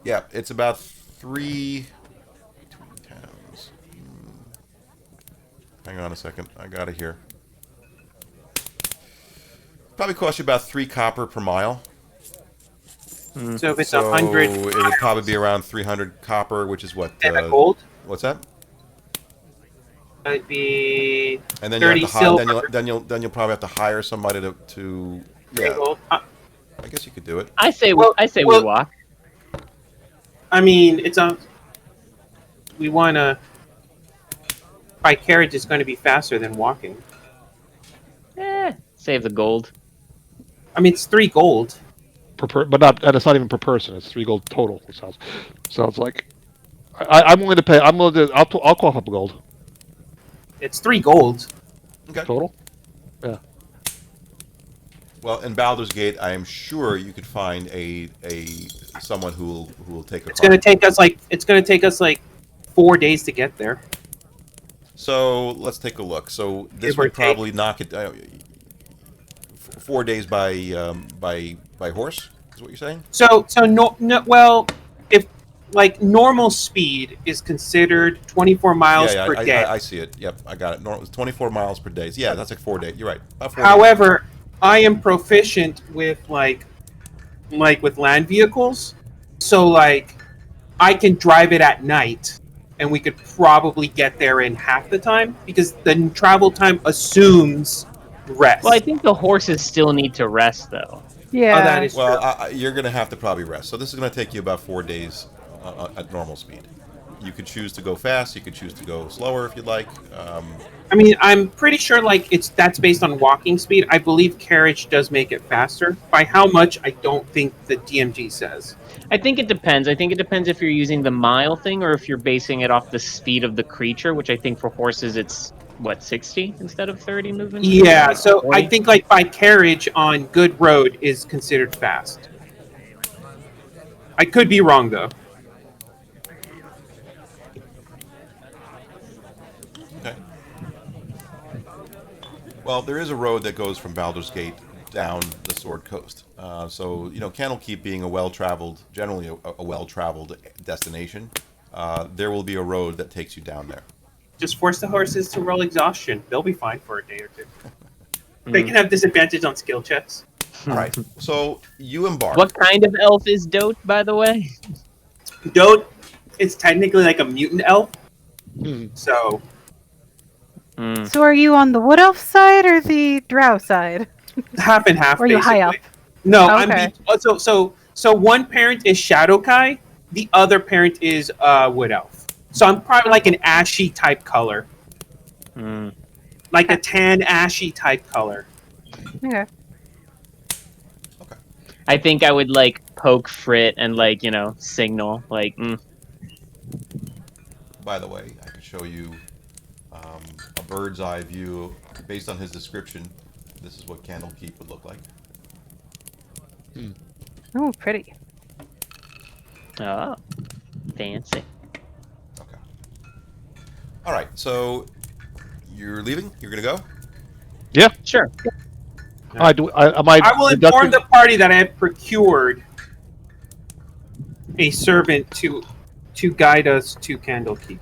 Speaker 1: Yeah, it's about 3 between towns. Hang on a second. I got it here. Probably cost you about 3 copper per mile.
Speaker 4: So if it's
Speaker 1: So
Speaker 4: 100,
Speaker 1: it would probably be around 300 copper, which is what?
Speaker 4: and a gold,
Speaker 1: What's that?
Speaker 4: that'd be
Speaker 1: And then you
Speaker 4: 30
Speaker 1: have to
Speaker 4: silver.
Speaker 1: then you'll probably have to hire somebody to
Speaker 4: 3
Speaker 1: yeah.
Speaker 4: gold.
Speaker 1: I guess you could do it.
Speaker 3: I say
Speaker 4: Well-
Speaker 3: we
Speaker 4: well-
Speaker 3: walk.
Speaker 4: I mean, it's a. We want to. By carriage is going to be faster than walking.
Speaker 3: Save the gold.
Speaker 4: I mean, it's 3 gold.
Speaker 2: But not, and it's not even per person. It's 3 gold total. It sounds like. I'm willing to pay. I'm willing to. I'll cough up gold
Speaker 4: It's 3 gold.
Speaker 1: Okay.
Speaker 2: total. Yeah.
Speaker 1: Well, in Baldur's Gate, I am sure you could find a someone who will take a
Speaker 4: It's going
Speaker 1: cart.
Speaker 4: to take us like 4 days to get there.
Speaker 1: So let's take a look. So this
Speaker 4: Give or
Speaker 1: would probably knock it 4 days by horse. Is what you're saying?
Speaker 4: So no, well, if like normal speed is considered 24 miles
Speaker 1: Yeah,
Speaker 4: per day.
Speaker 1: I see it. Yep, I got it. It's 24 miles per day. Yeah, that's like 4 days. You're right. About 4 days.
Speaker 4: However, I am proficient with like with land vehicles, so like I can drive it at night, and we could probably get there in half the time because the travel time assumes rest.
Speaker 3: Well, I think the horses still need to rest, though.
Speaker 5: Yeah.
Speaker 4: Oh, that is
Speaker 1: Well,
Speaker 4: true.
Speaker 1: you're going to have to probably rest. So this is going to take you about 4 days at normal speed. You could choose to go fast. You could choose to go slower if you'd like.
Speaker 4: I mean, I'm pretty sure like that's based on walking speed. I believe carriage does make it faster. By how much, I don't think the DMG says.
Speaker 3: I think it depends. I think it depends if you're using the mile thing or if you're basing it off the speed of the creature, which I think for horses it's what 60 instead of 30 movement speed?
Speaker 4: Yeah, so I
Speaker 3: 40?
Speaker 4: think like by carriage on good road is considered fast. I could be wrong though.
Speaker 1: Okay. Well, there is a road that goes from Baldur's Gate down the Sword Coast. So, Candlekeep being a well-traveled, generally a well-traveled destination, there will be a road that takes you down there.
Speaker 4: Just force the horses to roll exhaustion. They'll be fine for a day or two. They can have disadvantage on skill checks.
Speaker 1: All right. So you embark.
Speaker 3: What kind of elf is Dote, by the way?
Speaker 4: Dote, it's technically like a mutant elf. So
Speaker 5: So are you on the wood elf side or the drow side?
Speaker 4: half and half.
Speaker 5: Or are you high up?
Speaker 4: basically. No,
Speaker 5: Okay.
Speaker 4: so one parent is Shadowkai, the other parent is wood elf. So I'm probably like an ashy type color, like a tan ashy type color.
Speaker 5: Okay.
Speaker 1: Okay.
Speaker 3: I think I would like poke Frit and like, signal like
Speaker 1: By the way, I can show you a bird's eye view based on his description. This is what Candlekeep would look like.
Speaker 5: Oh, pretty.
Speaker 3: oh, fancy.
Speaker 1: Okay. All right. So you're leaving. You're gonna go.
Speaker 3: Sure.
Speaker 2: I
Speaker 4: I will inform the party that I have procured a servant to guide us to Candlekeep.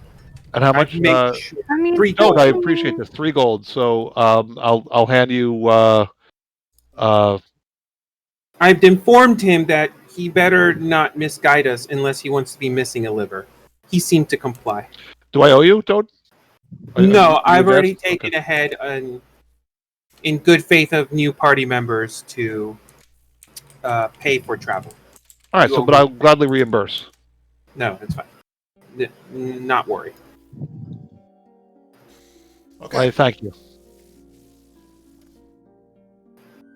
Speaker 2: And how much?
Speaker 4: Make sure.
Speaker 5: I mean,
Speaker 4: 3
Speaker 2: No,
Speaker 4: gold.
Speaker 2: I appreciate this. 3 gold. So I'll hand you.
Speaker 4: I've informed him that he better not misguide us unless he wants to be missing a liver. He seemed to comply.
Speaker 2: Do I owe you, Toad?
Speaker 4: No, I've already
Speaker 2: Okay.
Speaker 4: taken ahead in good faith of new party members to pay for travel.
Speaker 2: All right.
Speaker 4: You
Speaker 2: So,
Speaker 4: owe
Speaker 2: but
Speaker 4: me.
Speaker 2: I'll gladly reimburse.
Speaker 4: No, it's fine. Not worry.
Speaker 1: Okay.
Speaker 2: Thank you.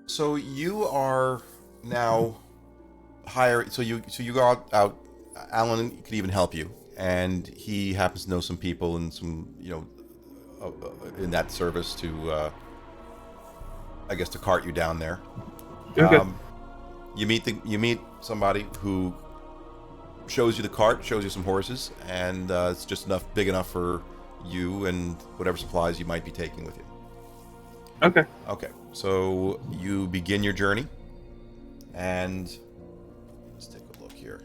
Speaker 1: So you are now hired. So you go out. Alan could even help you, and he happens to know some people and some in that service to I guess to cart you down there.
Speaker 4: Okay.
Speaker 1: You meet somebody who shows you the cart, shows you some horses, and it's just big enough for you and whatever supplies you might be taking with you.
Speaker 4: Okay.
Speaker 1: Okay, so you begin your journey, and let's take a look here.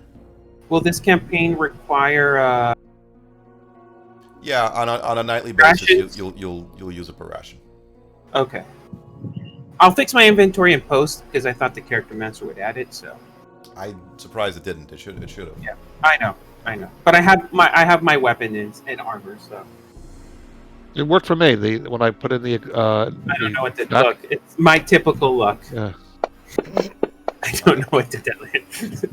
Speaker 4: Will this campaign require?
Speaker 1: Yeah, on a nightly basis,
Speaker 4: Rations?
Speaker 1: you'll use a per ration.
Speaker 4: Okay. I'll fix my inventory in post because I thought the character master would add it. So
Speaker 1: I'm surprised it didn't. It should have.
Speaker 4: yeah, I know. But I have my weapon and armor. So
Speaker 2: It worked for me. When I put in the.
Speaker 4: I don't know what to look. It's my typical luck.
Speaker 2: Yeah.
Speaker 4: I don't know what to tell it.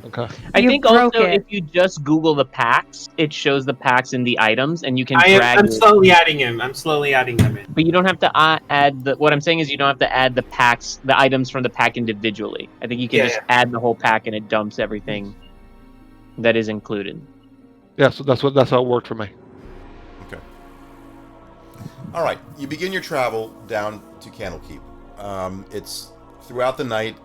Speaker 2: Okay.
Speaker 3: I
Speaker 5: You
Speaker 3: think
Speaker 5: broke
Speaker 3: also
Speaker 5: it.
Speaker 3: if you just Google the packs, it shows the packs in the items, and you can drag
Speaker 4: I'm
Speaker 3: it.
Speaker 4: slowly adding him. I'm slowly adding them in.
Speaker 3: But you don't have to add the. What I'm saying is you don't have to add the packs, the items from the pack individually. I think you can just add the whole pack, and it dumps everything that is included.
Speaker 2: Yeah. So that's how it worked for me.
Speaker 1: Okay. All right. You begin your travel down to Candlekeep. It's throughout the night.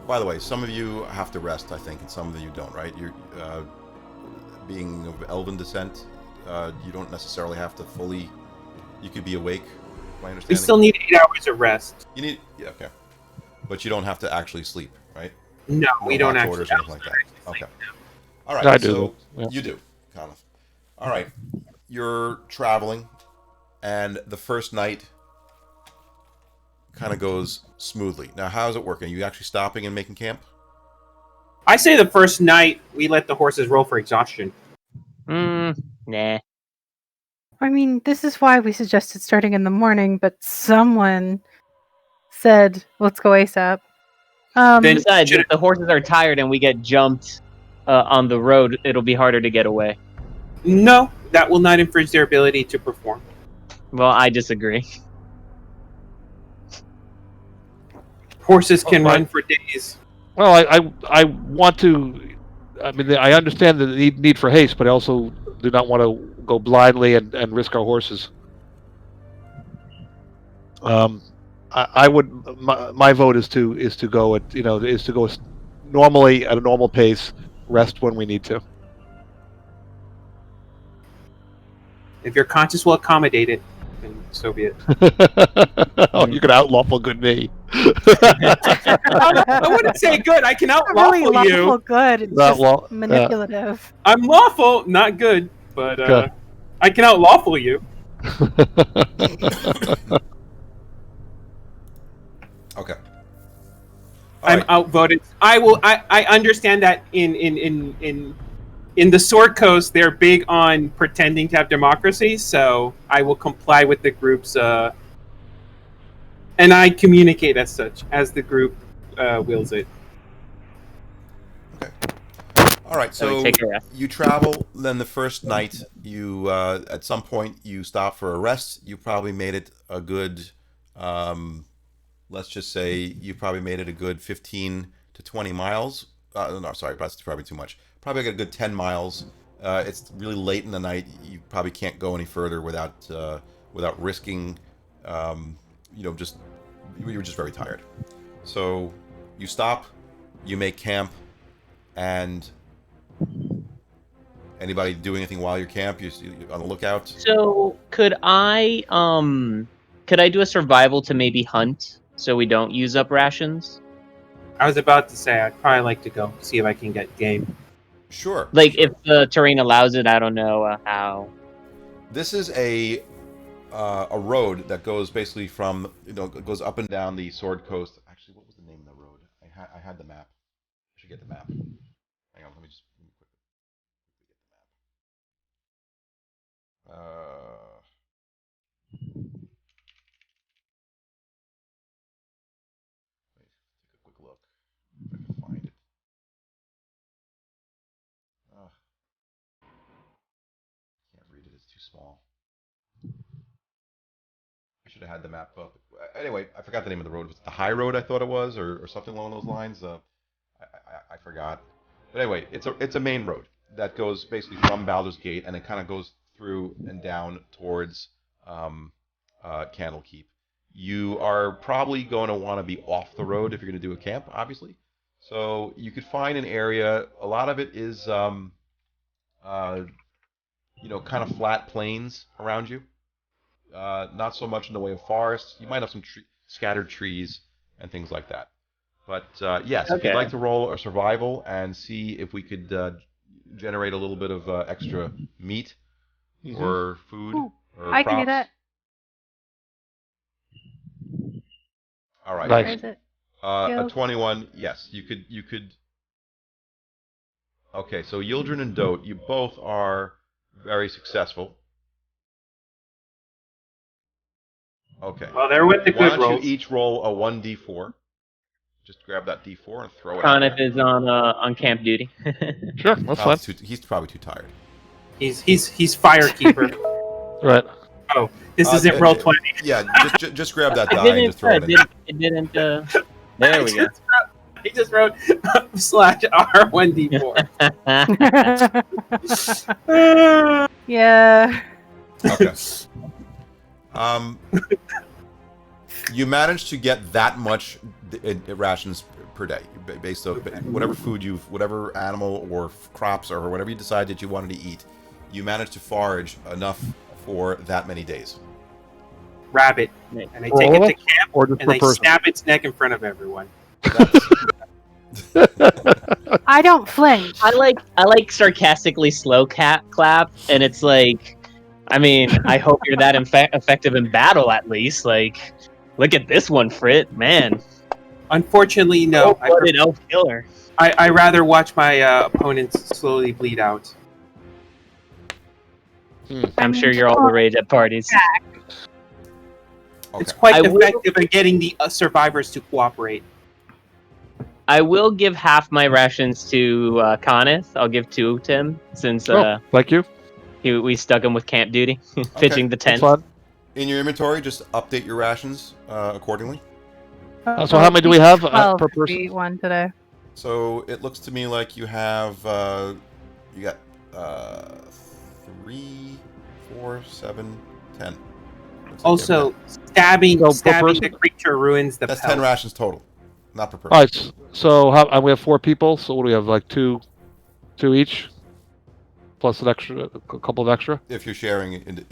Speaker 1: By the way, some of you have to rest, I think, and some of you don't. Right? You're being of elven descent. You don't necessarily have to fully. You could be awake. My
Speaker 4: We
Speaker 1: understanding.
Speaker 4: still need 8 hours of rest.
Speaker 1: You need. Yeah. Okay. But you don't have to actually sleep, right?
Speaker 4: No, we
Speaker 1: No
Speaker 4: don't
Speaker 1: watch
Speaker 4: actually.
Speaker 1: orders or anything like that. Okay. All right.
Speaker 2: I do.
Speaker 1: So
Speaker 2: Yeah.
Speaker 1: you do, kind of. All right. You're traveling, and the first night kind of goes smoothly. Now, how's it working? Are you actually stopping and making camp?
Speaker 4: I say the first night we let the horses roll for exhaustion.
Speaker 3: Nah.
Speaker 5: I mean, this is why we suggested starting in the morning, but someone said, let's go ASAP.
Speaker 4: Then-
Speaker 3: Besides,
Speaker 4: should-
Speaker 3: if the horses are tired and we get jumped on the road, it'll be harder to get away.
Speaker 4: No, that will not infringe their ability to perform.
Speaker 3: Well, I disagree.
Speaker 4: Horses can
Speaker 2: Right.
Speaker 4: run for days.
Speaker 2: Well, I want to. I mean, I understand the need for haste, but I also do not want to go blindly and risk our horses. I would. My vote is to go at normally at a normal pace, rest when we need to.
Speaker 4: If your conscience will accommodate it, then so be it.
Speaker 2: Oh, you can outlawful good me.
Speaker 4: I wouldn't say good. I can
Speaker 5: Not really
Speaker 4: outlawful
Speaker 5: lawful
Speaker 4: you.
Speaker 5: good. It's
Speaker 2: Not
Speaker 5: just
Speaker 2: law-
Speaker 5: manipulative.
Speaker 4: I'm lawful, not good, but
Speaker 2: Okay.
Speaker 4: I can outlawful you.
Speaker 1: Okay. All
Speaker 4: I'm
Speaker 1: right.
Speaker 4: outvoted. I understand that in the Sword Coast they're big on pretending to have democracy, so I will comply with the group's and I communicate as such as the group wills it.
Speaker 1: All right,
Speaker 3: So we
Speaker 1: so
Speaker 3: take a rest.
Speaker 1: you travel. Then the first night, you at some point you stop for a rest. You probably made it a good, let's just say you probably made it a good 15 to 20 miles. No, sorry, that's probably too much. Probably a good 10 miles. It's really late in the night. You probably can't go any further without risking, just you were just very tired. So you stop, you make camp, and anybody do anything while you're camp? You on the lookout?
Speaker 3: So could I do a survival to maybe hunt so we don't use up rations?
Speaker 4: I was about to say I'd probably like to go see if I can get game.
Speaker 1: Sure.
Speaker 3: Like
Speaker 1: sure.
Speaker 3: if the terrain allows it, I don't know how.
Speaker 1: This is a road that goes basically from goes up and down the Sword Coast. Actually, what was the name of the road? I had the map. I should get the map. Hang on, let me quickly get the map. Wait, take a quick look if I can find it. Can't read it. It's too small. I should have had the map up. Anyway, I forgot the name of the road. Was it the High Road? I thought it was, or something along those lines. I forgot. But anyway, it's a main road that goes basically from Baldur's Gate, and it kind of goes through and down towards Candlekeep. You are probably going to want to be off the road if you're going to do a camp, obviously. So you could find an area. A lot of it is, kind of flat plains around you. Not so much in the way of forests. You might have some scattered trees and things like that. But yes, if you'd
Speaker 3: Okay.
Speaker 1: like to roll a survival and see if we could generate a little bit of extra meat or food
Speaker 5: Ooh,
Speaker 1: or
Speaker 5: I
Speaker 1: props.
Speaker 5: can do that.
Speaker 1: All right.
Speaker 2: Nice.
Speaker 5: Where is it?
Speaker 1: A
Speaker 5: Skills.
Speaker 1: 21. Yes, you could. Okay, so Yildren and Dote, you both are very successful. Okay.
Speaker 4: Well, they're with the
Speaker 1: Why
Speaker 4: good
Speaker 1: don't
Speaker 4: rolls.
Speaker 1: you each roll a 1d4? Just grab that d4 and throw it out
Speaker 3: Connor
Speaker 1: there.
Speaker 3: is on camp duty.
Speaker 2: Sure, that's fine.
Speaker 1: He's probably too tired.
Speaker 4: He's firekeeper.
Speaker 2: Right.
Speaker 4: Oh, this isn't roll 20.
Speaker 1: Yeah, just grab that
Speaker 3: It
Speaker 1: die and
Speaker 3: didn't.
Speaker 1: just throw it in.
Speaker 3: It didn't. There we go.
Speaker 4: He just wrote /R1d4.
Speaker 5: Yeah.
Speaker 1: Okay. You managed to get that much rations per day, based on whatever animal or crops or whatever you decided that you wanted to eat. You managed to forage enough for that many days.
Speaker 4: Rabbit. And I take it to camp
Speaker 2: Or just
Speaker 4: and
Speaker 2: per
Speaker 4: I
Speaker 2: person.
Speaker 4: snap its neck in front of everyone.
Speaker 5: I don't flinch.
Speaker 3: I like sarcastically slow clap, and it's like, I mean, I hope you're that effective in battle at least. Like, look at this one, Frit, man.
Speaker 4: Unfortunately, no.
Speaker 3: Cold-blooded elf killer.
Speaker 4: I rather watch my opponents slowly bleed out.
Speaker 3: I'm sure you're all the rage at parties.
Speaker 1: Okay.
Speaker 4: It's quite
Speaker 3: I will-
Speaker 4: effective in getting the survivors to cooperate.
Speaker 3: I will give half my rations to Conneth. I'll give 2 to him since
Speaker 2: Thank you.
Speaker 3: We stuck him with camp duty, pitching the
Speaker 2: That's
Speaker 3: tent.
Speaker 2: fun.
Speaker 1: In your inventory, just update your rations accordingly.
Speaker 2: So how many do we have,
Speaker 5: 12
Speaker 2: per
Speaker 5: if we
Speaker 2: person?
Speaker 5: eat one today.
Speaker 1: So it looks to me like you have you got 3, 4, 7, 10. Looks like
Speaker 4: Also,
Speaker 1: everything.
Speaker 2: So per
Speaker 4: stabbing the
Speaker 2: person?
Speaker 4: creature ruins the
Speaker 1: That's
Speaker 4: pelt.
Speaker 1: 10 rations total, not per person.
Speaker 2: All right. So how, we have 4 people. So what do we have? Like two each, plus a couple of extra.
Speaker 1: If you're sharing it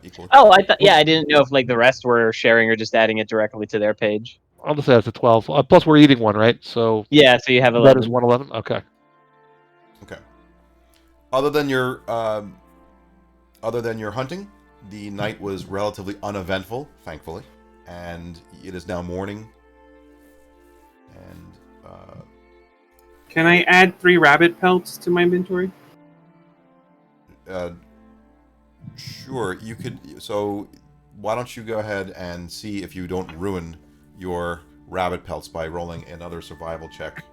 Speaker 1: equally.
Speaker 3: Oh, I thought. Yeah, I didn't know if like the rest were sharing or just adding it directly to their page.
Speaker 2: I'll just say that's a 12. Plus we're eating one, right? So
Speaker 3: Yeah, so you have
Speaker 2: that is
Speaker 3: 11.
Speaker 2: 111. Okay.
Speaker 1: Okay. Other than your hunting, the night was relatively uneventful, thankfully, and it is now morning. And
Speaker 4: Can I add 3 rabbit pelts to my inventory?
Speaker 1: sure, you could. So why don't you go ahead and see if you don't ruin your rabbit pelts by rolling another survival check.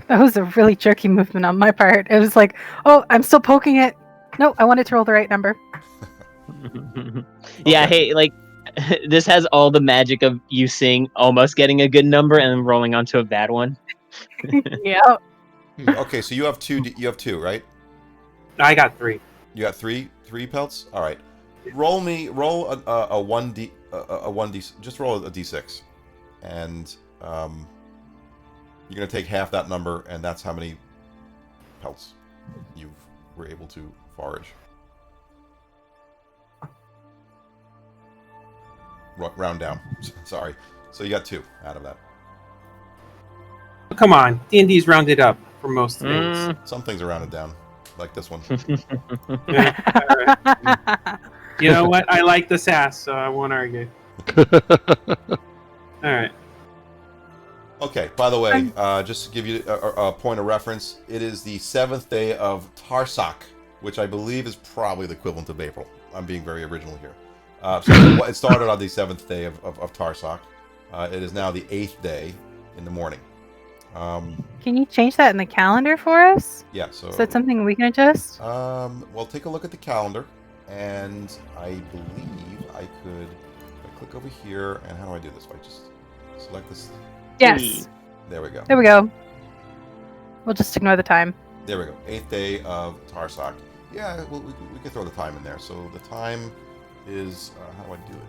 Speaker 5: That was a really jerky movement on my part. It was like, oh, I'm still poking it. No, I wanted to roll the right number.
Speaker 3: Yeah,
Speaker 1: Okay.
Speaker 3: hey, like this has all the magic of you seeing almost getting a good number and then rolling onto a bad one.
Speaker 5: Yeah.
Speaker 1: Okay, so you have two. You have 2, right?
Speaker 4: I got 3.
Speaker 1: You got three pelts. All right. Roll a 1d a 1d. Just roll a d6, and you're gonna take half that number, and that's how many pelts you were able to forage. Round down. Sorry. So you got 2 out of that.
Speaker 4: Come on, D&D's rounded up for most things.
Speaker 1: Some things are rounded down, like this one.
Speaker 4: Yeah, all right. You know what? I like the sass, so I won't argue. All right.
Speaker 1: Okay, by the way, just to give you a point of reference, it is the 7th day of Tarsak, which I believe is probably the equivalent of April. I'm being very original here. So it started on the 7th day of Tarsak. It is now the 8th day in the morning.
Speaker 5: Can you change that in the calendar for us?
Speaker 1: Yeah, so...
Speaker 5: Is that something we can adjust?
Speaker 1: Well, take a look at the calendar, and I believe I could... If I click over here, and how do I do this? I just select this...
Speaker 5: Yes.
Speaker 1: There we go.
Speaker 5: There we go. We'll just ignore the time.
Speaker 1: There we go. 8th day of Tarsak. Yeah, well, we can throw the time in there. So the time is... how do I do it?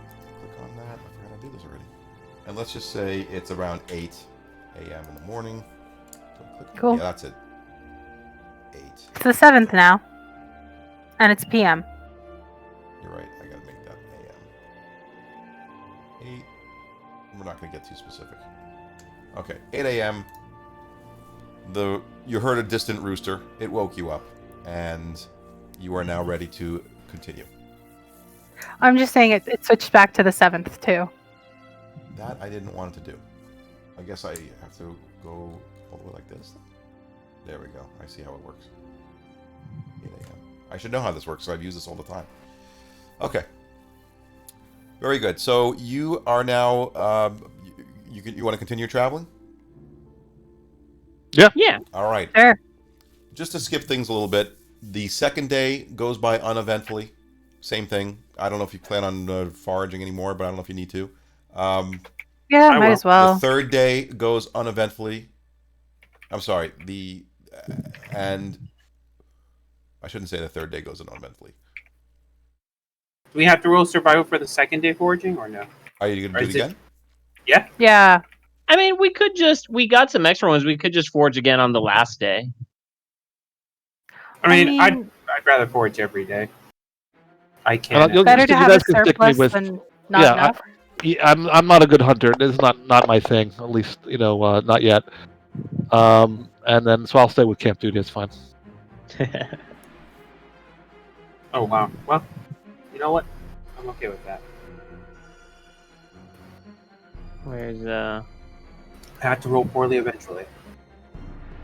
Speaker 1: Click on that. I forgot how to do this already. And let's just say it's around 8 a.m. in the morning. So
Speaker 5: Cool.
Speaker 1: Yeah, that's it. 8.
Speaker 5: It's the 7th now. And it's PM.
Speaker 1: You're right. I gotta make that a.m. 8. We're not gonna get too specific. Okay, 8 a.m. You heard a distant rooster. It woke you up, and you are now ready to continue.
Speaker 5: I'm just saying it switched back to the 7th too.
Speaker 1: That I didn't want it to do. I guess I have to go all the way like this. There we go. I see how it works. 8 a.m. I should know how this works, so I've used this all the time. Okay. Very good. So you are now. You want to continue traveling?
Speaker 3: Yeah.
Speaker 1: All right.
Speaker 5: Sure.
Speaker 1: Just to skip things a little bit, the second day goes by uneventfully. Same thing. I don't know if you plan on foraging anymore, but I don't know if you need to.
Speaker 5: Yeah,
Speaker 4: I
Speaker 5: might
Speaker 4: will.
Speaker 5: as well.
Speaker 1: The third day goes uneventfully. I'm sorry. And I shouldn't say the third day goes uneventfully.
Speaker 4: Do we have to roll survival for the second day foraging, or no?
Speaker 1: Are you going to do it again?
Speaker 5: Yeah.
Speaker 3: I mean, we got some extra ones. We could just forge again on the last day.
Speaker 4: I mean, I'd rather forage every day. I can.
Speaker 5: better to
Speaker 2: you
Speaker 5: have
Speaker 2: guys
Speaker 5: a
Speaker 2: can stick me
Speaker 5: surplus
Speaker 2: with-
Speaker 5: than not enough.
Speaker 2: I'm not a good hunter. This is not my thing. At least not yet. And then so I'll stay with camp duty. It's fine.
Speaker 4: Oh wow. Well, you know what? I'm okay with that.
Speaker 3: Where's
Speaker 4: I had to roll poorly eventually.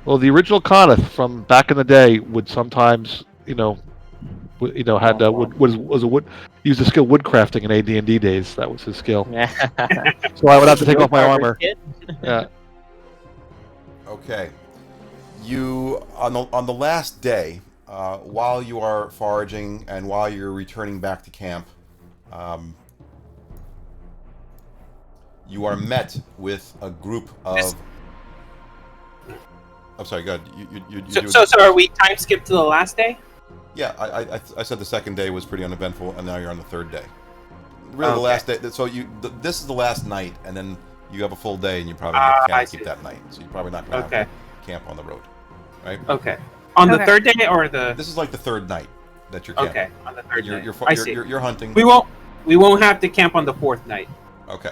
Speaker 2: Well, the original Conith from back in the day would sometimes had was a wood used the skill woodcrafting in AD&D days. That was his skill. So I would have to take off my armor. Yeah.
Speaker 1: Okay. You on the last day, while you are foraging and while you're returning back to camp, um, you are met with a group of. I'm sorry. Go ahead.
Speaker 4: So are we time skipped to the last day?
Speaker 1: Yeah, I said the second day was pretty uneventful, and now you're on the third day. Really, the
Speaker 4: Okay.
Speaker 1: last day. So this is the last night, and then you have a full day, and you probably
Speaker 4: I
Speaker 1: can't
Speaker 4: see.
Speaker 1: keep that night. So you're probably not going to
Speaker 4: Okay.
Speaker 1: have to camp on the road, right?
Speaker 4: Okay. On the
Speaker 5: Okay.
Speaker 4: third day or the?
Speaker 1: This is like the third night that you're camping.
Speaker 4: Okay, on the third
Speaker 1: You're,
Speaker 4: day.
Speaker 1: you're,
Speaker 4: I
Speaker 1: you're,
Speaker 4: see.
Speaker 1: you're hunting.
Speaker 4: We won't have to camp on the fourth night.
Speaker 1: Okay.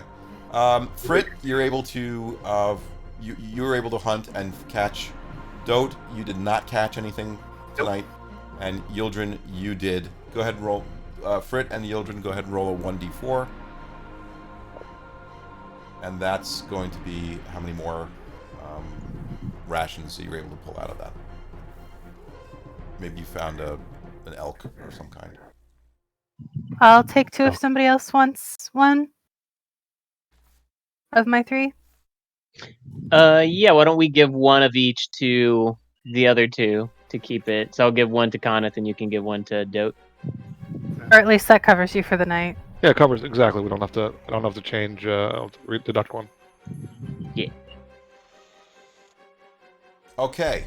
Speaker 1: Frit, you're able to you were able to hunt and catch. Dote, you did not catch anything tonight, and Yildren, you did. Go ahead and roll. Frit and Yildren, go ahead and roll a 1d4, and that's going to be how many more rations that you're able to pull out of that. Maybe you found an elk or some kind.
Speaker 5: I'll take 2 if somebody else wants 1 of my 3.
Speaker 3: Yeah, why don't we give 1 of each to the other 2 to keep it? So I'll give 1 to Coneth and you can give 1 to Dote.
Speaker 5: Or at least that covers you for the night.
Speaker 2: Yeah, it covers exactly. I don't have to change. Deduct 1.
Speaker 3: Yeah.
Speaker 1: Okay.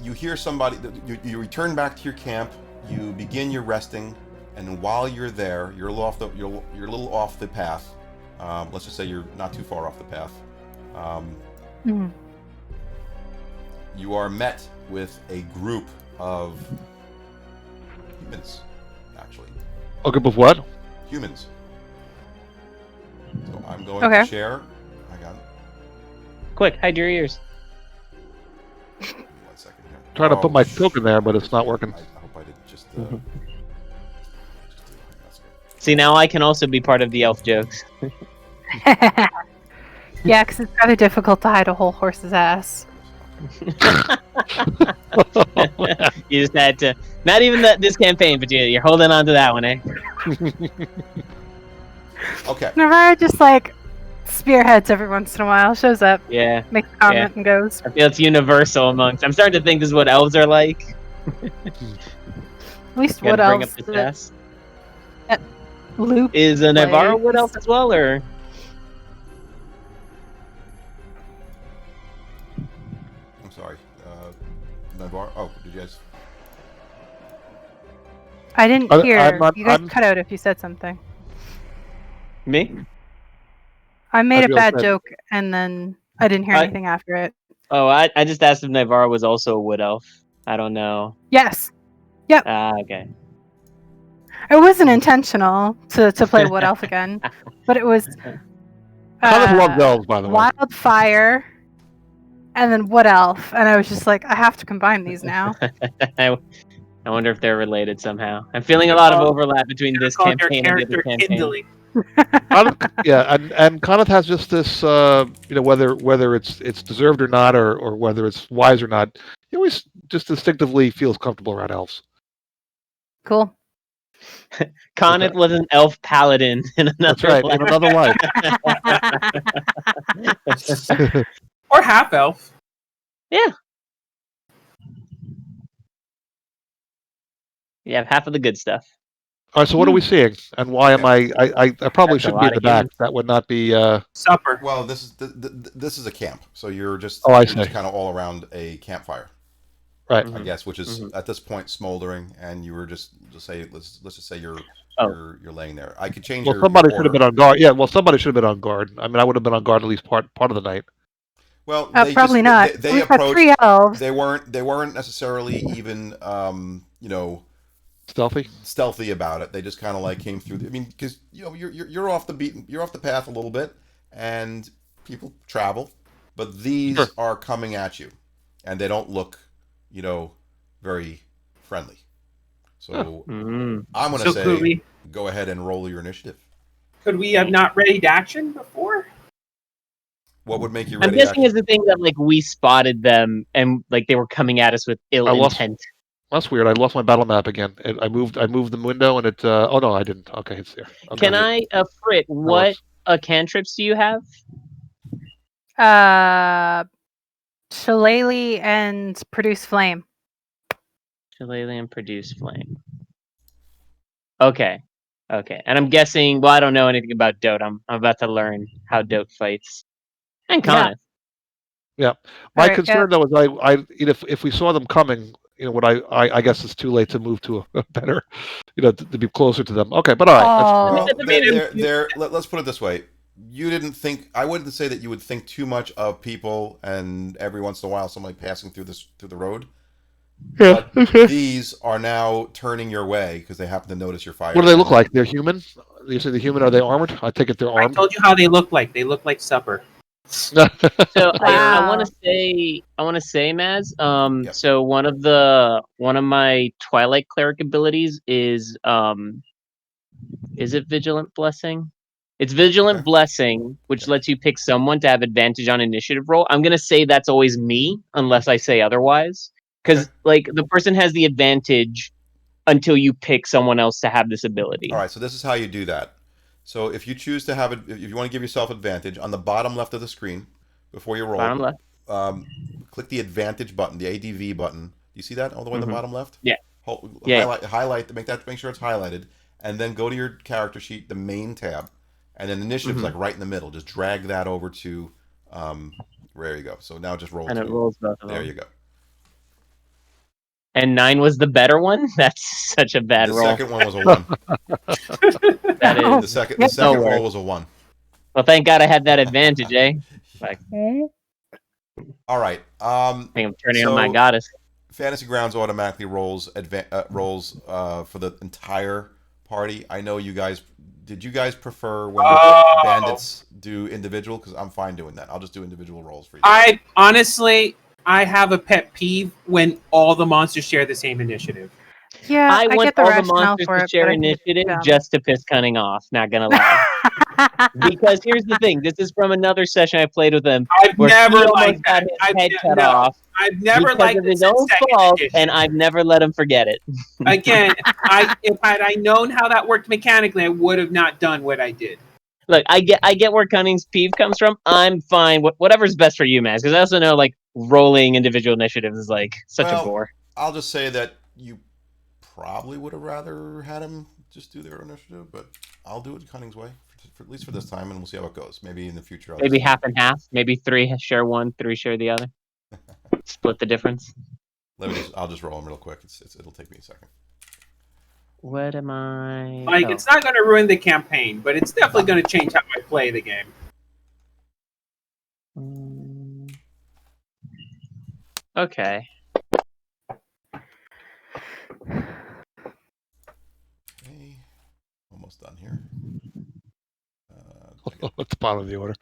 Speaker 1: You hear somebody. You return back to your camp. You begin your resting, and while you're there, you're a little off the path. Let's just say you're not too far off the path. You are met with a group of humans, actually.
Speaker 2: A group of what?
Speaker 1: Humans. So I'm going
Speaker 5: Okay.
Speaker 1: to share. Hang on.
Speaker 3: Quick, hide your ears.
Speaker 1: Give me 1 second here.
Speaker 2: Trying to put my
Speaker 1: sh-
Speaker 2: token there, but it's not working.
Speaker 1: I hope I didn't just. That's good.
Speaker 3: See, now I can also be part of the elf jokes.
Speaker 5: Yeah, because it's rather difficult to hide a whole horse's ass.
Speaker 3: You just had to. Not even this campaign, but you're holding on to that one, eh?
Speaker 1: Okay.
Speaker 5: Navarra just like spearheads every once in a while, shows up,
Speaker 3: Yeah.
Speaker 5: makes a comment, and goes.
Speaker 3: I feel it's universal amongst. I'm starting to think this is what elves are like.
Speaker 5: At least
Speaker 3: Gotta
Speaker 5: wood
Speaker 3: bring
Speaker 5: elves
Speaker 3: up the chest.
Speaker 5: loop.
Speaker 3: Is a Navarro
Speaker 5: Plagues.
Speaker 3: wood elf as well, or?
Speaker 1: I'm sorry. Navarre. Oh, did you guys?
Speaker 5: I didn't
Speaker 2: I-
Speaker 5: hear.
Speaker 2: I'm not-
Speaker 5: You guys
Speaker 2: I'm-
Speaker 5: cut out if you said something.
Speaker 3: Me?
Speaker 5: I made a
Speaker 2: feel
Speaker 5: bad
Speaker 2: sad.
Speaker 5: joke and then I didn't hear anything after it.
Speaker 3: Oh, I just asked if Navarro was also a wood elf. I don't know.
Speaker 5: Yes,
Speaker 3: Okay.
Speaker 5: it wasn't intentional to play wood elf again, but it was
Speaker 2: Coneth loves elves, by the way.
Speaker 5: wildfire and then wood elf, and I was just like, I have to combine these now.
Speaker 3: I wonder if they're related somehow. I'm feeling a lot of overlap between this
Speaker 4: Called your
Speaker 3: campaign and the other
Speaker 4: character
Speaker 3: campaign.
Speaker 4: Kindling.
Speaker 2: Yeah, and Coneth has just this, whether it's deserved or not, or whether it's wise or not, he always just instinctively feels comfortable around elves.
Speaker 5: Cool.
Speaker 3: Coneth was an elf paladin in another
Speaker 2: That's right,
Speaker 3: life.
Speaker 2: in another life.
Speaker 4: Or half elf.
Speaker 3: Yeah. You have half of the good stuff.
Speaker 2: All right, so what are we seeing, and why am I probably
Speaker 3: That's a
Speaker 2: should be
Speaker 3: lot
Speaker 2: in the
Speaker 3: of
Speaker 2: back.
Speaker 3: humans.
Speaker 2: That would not be.
Speaker 4: Supper.
Speaker 1: Well, this is a camp, so you're just
Speaker 2: Oh, I
Speaker 1: you're
Speaker 2: see.
Speaker 1: just kind of all around a campfire,
Speaker 2: Right.
Speaker 3: Mhm.
Speaker 1: I guess, which is
Speaker 3: Mhm.
Speaker 1: at this point smoldering, and you were just say let's just say you're
Speaker 3: Oh.
Speaker 1: you're laying there. I could change
Speaker 2: Well,
Speaker 1: your
Speaker 2: somebody should
Speaker 1: order.
Speaker 2: have been on guard. Yeah, well, somebody should have been on guard. I mean, I would have been on guard at least part of the night.
Speaker 1: Well,
Speaker 5: Probably not.
Speaker 1: They
Speaker 5: We've got
Speaker 1: approached.
Speaker 5: 3 elves.
Speaker 1: They weren't necessarily even
Speaker 2: Stealthy.
Speaker 1: about it. They just kind of like came through. I mean, because you're off the path a little bit, and people travel, but these
Speaker 2: Sure.
Speaker 1: are coming at you, and they don't look, very friendly. So
Speaker 3: Mm.
Speaker 1: I'm gonna
Speaker 4: So
Speaker 1: say, go ahead and roll your initiative.
Speaker 4: could we have not readied action before?
Speaker 1: What would make you
Speaker 3: I'm
Speaker 1: ready?
Speaker 3: guessing
Speaker 1: action?
Speaker 3: is the thing that like we spotted them and like they were coming at us with ill
Speaker 2: I lost-
Speaker 3: intent.
Speaker 2: That's weird. I lost my battle map again. I moved the window, and it. Oh no, I didn't. Okay, it's there. Okay.
Speaker 3: Can I, Frit, what cantrips do you have?
Speaker 5: Shillelagh and produce flame.
Speaker 3: Shillelagh and produce flame. Okay. Okay. And I'm guessing, well, I don't know anything about Dote. I'm about to learn how Dote fights. And
Speaker 5: Yeah.
Speaker 3: Conneth.
Speaker 2: Yeah. My
Speaker 5: Alright,
Speaker 2: concern though is if we saw them coming, what I guess it's too late to move to a better, to be closer to them. Okay, but all right. That's
Speaker 5: Oh.
Speaker 1: Well,
Speaker 3: I mean,
Speaker 1: let's put it this way. You didn't think. I wouldn't say that you would think too much of people, and every once in a while somebody passing through the road.
Speaker 2: Yeah.
Speaker 1: But
Speaker 2: Okay.
Speaker 1: these are now turning your way because they happen to notice your fire.
Speaker 2: What do they look like? They're human. You say the human? Are they armored? I take it they're
Speaker 4: I
Speaker 2: armed.
Speaker 4: told you how they look like. They look like supper.
Speaker 3: So I
Speaker 5: Wow.
Speaker 3: want to say, Maz.
Speaker 1: Yep.
Speaker 3: So one of my Twilight cleric abilities is it Vigilant Blessing? It's Vigilant
Speaker 1: Okay.
Speaker 3: Blessing, which
Speaker 1: Okay.
Speaker 3: lets you pick someone to have advantage on initiative roll. I'm gonna say that's always me, unless I say otherwise, because
Speaker 1: Okay.
Speaker 3: like the person has the advantage until you pick someone else to have this ability.
Speaker 1: All right. So this is how you do that. So if you choose to have it, if you want to give yourself advantage, on the bottom left of the screen, before you
Speaker 3: Bottom
Speaker 1: roll,
Speaker 3: left.
Speaker 1: click the advantage button, the ADV button. Do you see that all the way at the
Speaker 3: Mhm.
Speaker 1: bottom left?
Speaker 3: Yeah. Yeah.
Speaker 1: Highlight, make sure it's highlighted, and then go to your character sheet, the main tab, and then initiative is
Speaker 3: Mhm.
Speaker 1: like right in the middle. Just drag that over to, there you go. So now just roll
Speaker 3: And it
Speaker 1: two.
Speaker 3: rolls both of
Speaker 1: There
Speaker 3: them.
Speaker 1: you go.
Speaker 3: And 9 was the better one. That's such a bad
Speaker 1: The
Speaker 3: roll.
Speaker 1: second one was a 1.
Speaker 3: That
Speaker 5: Oh.
Speaker 1: The
Speaker 3: is.
Speaker 1: second
Speaker 5: Yep.
Speaker 1: roll
Speaker 3: worry.
Speaker 1: was a 1.
Speaker 3: Well, thank God I had that advantage, eh? Like,
Speaker 1: All right.
Speaker 3: I think I'm turning on my goddess.
Speaker 1: Fantasy Grounds automatically rolls for the entire party. I know you guys. Did you guys prefer when
Speaker 4: Oh.
Speaker 1: bandits do individual? Because I'm fine doing that. I'll just do individual rolls for you.
Speaker 4: I honestly, I have a pet peeve when all the monsters share the same initiative.
Speaker 5: Yeah,
Speaker 3: I
Speaker 5: I
Speaker 3: want
Speaker 5: get the
Speaker 3: all the
Speaker 5: rationale
Speaker 3: monsters
Speaker 5: for
Speaker 3: to
Speaker 5: it,
Speaker 3: share
Speaker 5: but I think it's
Speaker 3: initiative
Speaker 5: dumb.
Speaker 3: just to piss Cunning off. Not gonna lie. Because here's the thing. This is from another session I played with him,
Speaker 4: I've
Speaker 3: where
Speaker 4: never
Speaker 3: he almost
Speaker 4: liked
Speaker 3: got
Speaker 4: that.
Speaker 3: his head cut off
Speaker 4: I've never
Speaker 3: because
Speaker 4: liked
Speaker 3: of
Speaker 4: it
Speaker 3: his
Speaker 4: since
Speaker 3: own
Speaker 4: second
Speaker 3: fault,
Speaker 4: edition.
Speaker 3: and I've never let him forget it.
Speaker 4: Again, if had I known how that worked mechanically, I would have not done what I did.
Speaker 3: Look, I get where Cunning's peeve comes from. I'm fine. Whatever's best for you, man. Because I also know like rolling individual initiatives is like such a bore.
Speaker 1: I'll just say that you probably would have rather had him just do their initiative, but I'll do it Cunning's way, at least for this time, and we'll see how it goes. Maybe in the future,
Speaker 3: Maybe half and half. Maybe 3 share one, 3 share the other. Split the difference.
Speaker 1: I'll just roll them real quick. It'll take me a second.
Speaker 3: What am I?
Speaker 4: Like, it's not going to ruin the campaign, but it's definitely going to change how I play the game.
Speaker 3: Okay.
Speaker 1: Okay, almost done here.
Speaker 2: At the bottom of the order.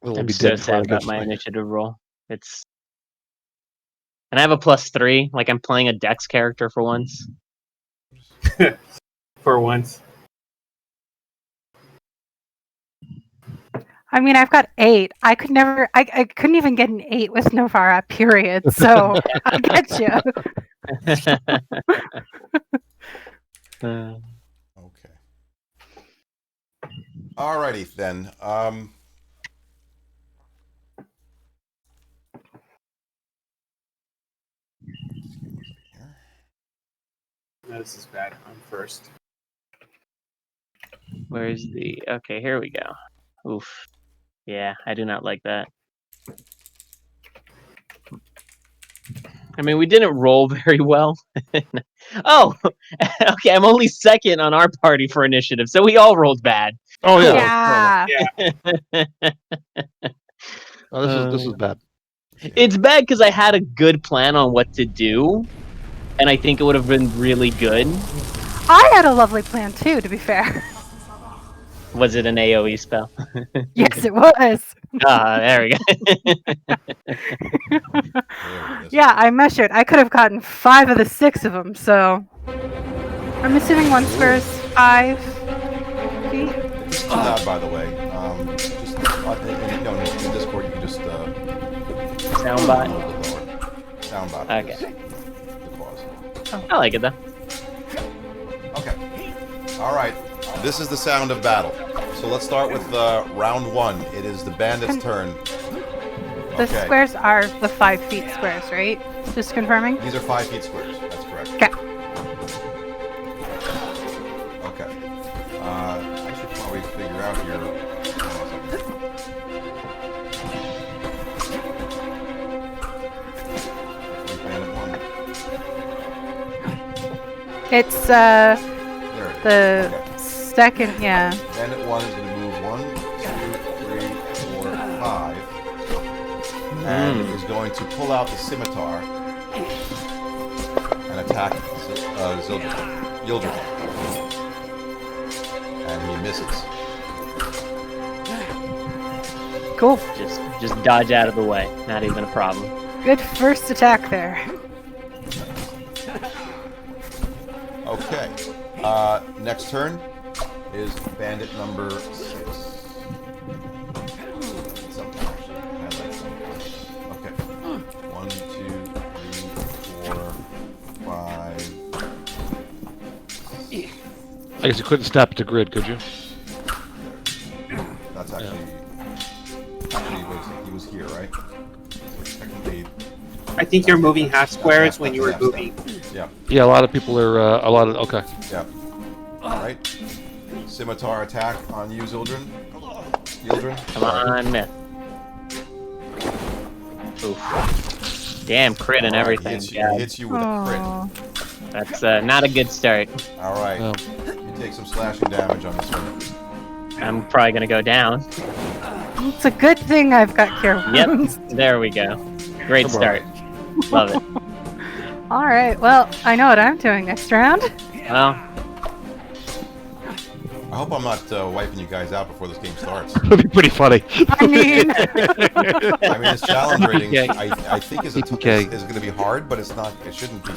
Speaker 2: We'll
Speaker 3: I'm
Speaker 2: be
Speaker 3: so
Speaker 2: dead before I
Speaker 3: sad about
Speaker 2: get
Speaker 3: my
Speaker 2: to
Speaker 3: initiative roll. And I have a +3. Like I'm playing a Dex character for once.
Speaker 4: For once.
Speaker 5: I mean, I've got 8. I couldn't even get an 8 with Novara, period. So I get you.
Speaker 1: Okay. Alrighty then.
Speaker 4: No, this is bad. I'm first.
Speaker 3: Where's the? Okay, here we go. Oof. Yeah, I do not like that. I mean, we didn't roll very well. Oh, okay. I'm only second on our party for initiative, so we all rolled bad.
Speaker 2: Oh yeah.
Speaker 5: Yeah.
Speaker 2: Oh, this is bad.
Speaker 3: It's bad because I had a good plan on what to do, and I think it would have been really good.
Speaker 5: I had a lovely plan too, to be fair.
Speaker 3: Was it an AoE spell?
Speaker 5: Yes, it was.
Speaker 3: There we go.
Speaker 5: Yeah, I measured. I could have gotten 5 of the 6 of them, so I'm assuming one square is 5 feet.
Speaker 1: It's too loud, by the way. Just in the Discord, you can just
Speaker 3: Soundbot.
Speaker 1: a little bit lower. Soundbot.
Speaker 3: Okay.
Speaker 1: The pause.
Speaker 3: I like it though.
Speaker 1: Okay. All right. This is the sound of battle. So let's start with round 1. It is the bandit's turn.
Speaker 5: The
Speaker 1: Okay.
Speaker 5: squares are the 5 feet squares, right? Just confirming.
Speaker 1: These are 5 feet squares. That's correct.
Speaker 5: Okay.
Speaker 1: Okay. I should probably figure out here. Bandit 1.
Speaker 5: It's
Speaker 1: There it is.
Speaker 5: the
Speaker 1: Okay.
Speaker 5: second, yeah.
Speaker 1: Bandit 1 is going to move 1, 2, 3, 4, 5. And is going to pull out the scimitar and attack Yildren. And he misses.
Speaker 5: Cool.
Speaker 3: Just dodge out of the way. Not even a problem.
Speaker 5: Good first attack there.
Speaker 1: Okay. Next turn is bandit number 6. Something actually. Highlight something. Okay. 1, 2, 3, 4, 5.
Speaker 2: I guess you couldn't snap it to grid, could you?
Speaker 1: That's actually. Actually, he was here, right? Technically.
Speaker 4: I think you're moving half squares when you were moving.
Speaker 1: Yeah.
Speaker 2: Yeah, a lot of people are. Okay.
Speaker 1: Yeah. Alright. Scimitar attack on you, Yildren. Yildren.
Speaker 3: Come on, myth. Oof. Damn, crit and everything.
Speaker 1: He
Speaker 3: Yeah,
Speaker 1: hits you with a
Speaker 5: Aw.
Speaker 3: that's not a good start.
Speaker 1: crit. Alright.
Speaker 2: Oh.
Speaker 1: You take some slashing damage on this one.
Speaker 3: I'm probably gonna go down.
Speaker 5: It's a good thing I've got cure wounds.
Speaker 3: Yep, there we go. Great
Speaker 2: Come on.
Speaker 3: start. Love it.
Speaker 5: All right. Well, I know what I'm doing next round.
Speaker 3: Well,
Speaker 1: I hope I'm not wiping you guys out before this game starts.
Speaker 2: That'd be pretty funny.
Speaker 5: I mean,
Speaker 1: I mean, this challenge rating,
Speaker 2: Okay.
Speaker 1: I think is
Speaker 2: Okay.
Speaker 1: going to be hard, but it's not. It shouldn't be.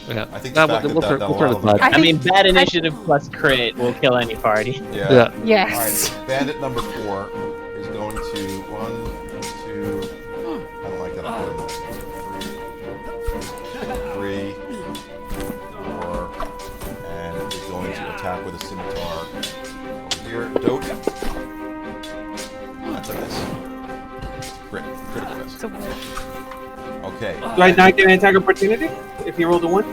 Speaker 2: Yeah.
Speaker 1: I think
Speaker 2: Nah,
Speaker 1: the fact
Speaker 2: we'll
Speaker 1: that
Speaker 2: turn
Speaker 1: a
Speaker 2: it
Speaker 1: lot of them-
Speaker 2: back.
Speaker 5: I
Speaker 3: I mean,
Speaker 5: think-
Speaker 3: bad initiative plus crit will kill any party.
Speaker 1: Yeah.
Speaker 2: Yeah.
Speaker 5: yes.
Speaker 1: All right. Bandit number 4 is going to 1, 2. I don't like that. I'll put him 3, 4, and is going to attack with a scimitar. Over here, dote. That's a miss. Critical miss.
Speaker 5: It's a wolf.
Speaker 1: Okay.
Speaker 4: Do I not get an attack opportunity if you rolled a 1?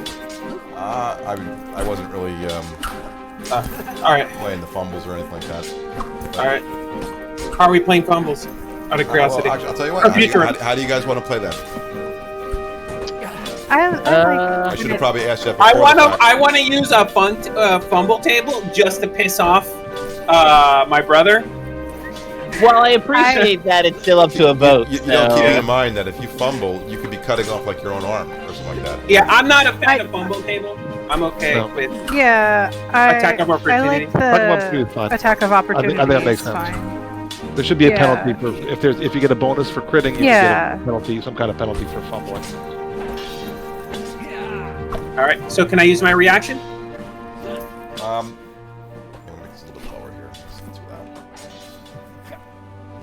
Speaker 1: I wasn't really
Speaker 4: All right.
Speaker 1: playing the fumbles or anything like that. But-
Speaker 4: All right. How are we playing fumbles? Out of curiosity.
Speaker 1: Well, actually, I'll tell you what.
Speaker 4: Okay, sure.
Speaker 1: How do you guys want to play that?
Speaker 5: I
Speaker 1: I should have probably asked you that
Speaker 4: I
Speaker 1: before
Speaker 4: want
Speaker 1: the
Speaker 4: to.
Speaker 1: fact.
Speaker 4: I want to use a fumble table just to piss off my brother.
Speaker 3: Well, I appreciate that it's still up to a vote.
Speaker 1: You know,
Speaker 3: so-
Speaker 1: keeping in mind that if you fumble, you could be cutting off like your own arm or something like that.
Speaker 4: Yeah, I'm not a fan of fumble table. I'm okay
Speaker 2: No.
Speaker 4: with
Speaker 5: yeah.
Speaker 4: attack of
Speaker 5: I
Speaker 4: opportunity.
Speaker 5: like
Speaker 2: Button up to
Speaker 5: the
Speaker 2: is fine.
Speaker 5: attack of opportunity.
Speaker 2: that makes
Speaker 5: is
Speaker 2: sense.
Speaker 5: Fine.
Speaker 2: There should be a
Speaker 5: Yeah.
Speaker 2: penalty for if you get a bonus for critting. You
Speaker 5: Yeah.
Speaker 2: should get a penalty, some kind of penalty for fumbling.
Speaker 4: All right. So can I use my reaction?
Speaker 1: I'm gonna make this a little bit lower here. Let's do that.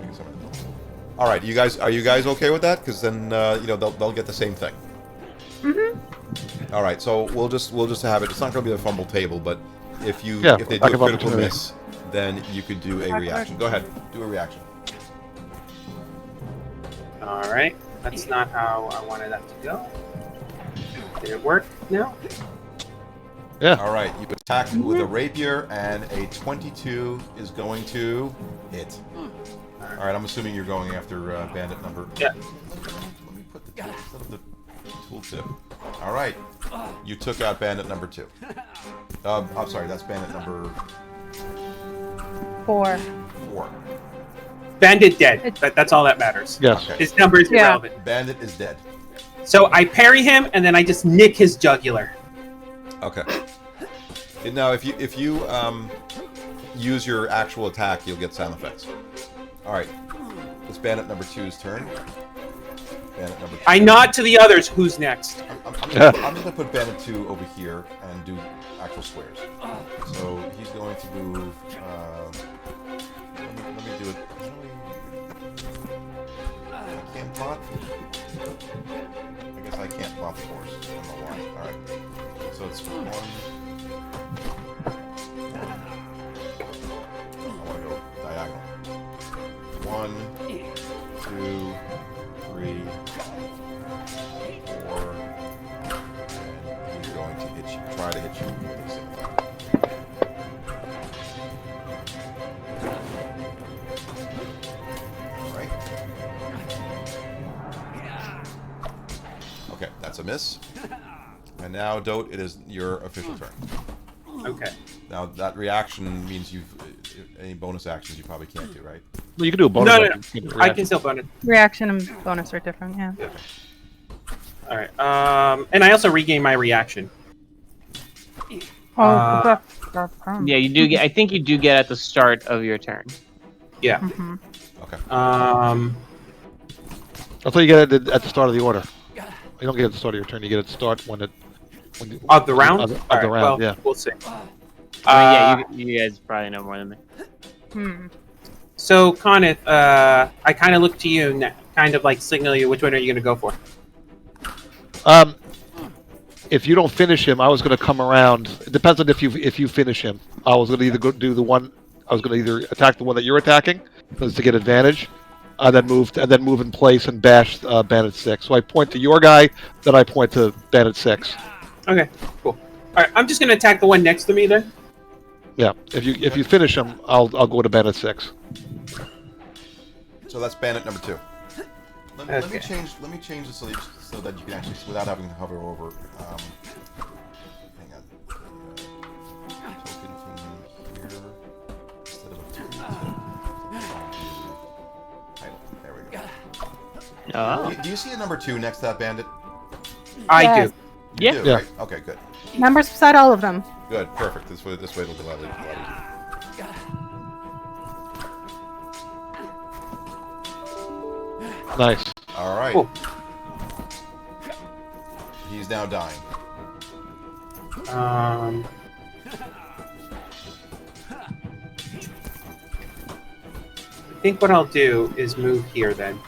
Speaker 1: Make it somewhere in the middle. All right, are you guys okay with that? Because then they'll get the same thing. All right, so we'll just have it. It's not going to be a fumble table, but if they do a
Speaker 2: attack of
Speaker 1: critical
Speaker 2: opportunity.
Speaker 1: miss, then you could do a reaction. Go ahead, do a reaction.
Speaker 4: All right. That's not how I wanted that to go. Did it work now?
Speaker 2: Yeah.
Speaker 1: All right, you attack with a rapier, and a 22 is going to hit. All right, I'm assuming you're going after bandit number.
Speaker 4: Yeah.
Speaker 1: Let me put the tool instead of the tooltip. All right, you took out bandit number 2. I'm sorry, that's bandit number
Speaker 5: 4.
Speaker 1: 4.
Speaker 4: Bandit dead. That's all that matters.
Speaker 2: Yes.
Speaker 1: Okay,
Speaker 4: His number is
Speaker 5: Yeah.
Speaker 4: irrelevant.
Speaker 1: bandit is dead.
Speaker 4: So I parry him, and then I just nick his jugular.
Speaker 1: Okay. Now, if you use your actual attack, you'll get sound effects. All right, it's bandit number 2's turn. Bandit number 2.
Speaker 4: I nod to the others. Who's next?
Speaker 1: I'm just gonna put bandit 2 over here and do actual squares. So he's going to move. Let me do it. I can't plot. I guess I can't plot the course. I don't know why. All right. So it's 1. damage. Alright. Okay, that's a miss. And now, Dote, it is your official turn.
Speaker 4: Okay.
Speaker 1: Now, that reaction means you've... Any bonus actions you probably can't do, right?
Speaker 2: Well, you can do a bonus.
Speaker 4: No,
Speaker 2: action. You can do a
Speaker 4: I
Speaker 2: reaction.
Speaker 4: can still bonus.
Speaker 5: Reaction and bonus are different, yeah.
Speaker 4: All right. And I also regain my reaction.
Speaker 5: Oh,
Speaker 3: Yeah, you do get. I think you do get at the start of your turn.
Speaker 4: Yeah.
Speaker 5: Mhm.
Speaker 1: Okay.
Speaker 2: That's what you get at the start of the order. You don't get at the start of your turn. You get at the start when you,
Speaker 4: Of the round?
Speaker 2: Of the
Speaker 4: All right,
Speaker 2: round,
Speaker 4: well,
Speaker 2: yeah.
Speaker 4: we'll see.
Speaker 3: I mean, yeah, you guys probably know more than me.
Speaker 4: So, Conith, I kind of look to you and kind of like signal you. Which one are you going to go for?
Speaker 2: If you don't finish him, I was going to come around. It depends on if you finish him. I was going to either go do the one. I was going to either attack the one that you're attacking, because to get advantage, then move in place and bash Bandit 6. So I point to your guy, then I point to Bandit 6.
Speaker 4: Okay, cool. All right, I'm just going to attack the one next to me then.
Speaker 2: Yeah. If you finish him, I'll go to Bandit 6.
Speaker 1: So that's Bandit number 2. Let me
Speaker 4: Okay.
Speaker 1: change this so that you can actually, without having to hover over. Hang on. Token thing here instead of a 2. Title. There we go.
Speaker 3: Oh.
Speaker 1: Do you see a number 2 next to that Bandit?
Speaker 4: I
Speaker 5: Yes.
Speaker 4: do.
Speaker 1: You
Speaker 3: Yeah.
Speaker 1: do,
Speaker 2: Yeah.
Speaker 1: right? Okay, good.
Speaker 5: Numbers beside all of them.
Speaker 1: Good, perfect. This way it'll go a lot easier.
Speaker 2: Nice.
Speaker 1: All right.
Speaker 4: Cool.
Speaker 1: He's now dying.
Speaker 4: I think what I'll do is move here then.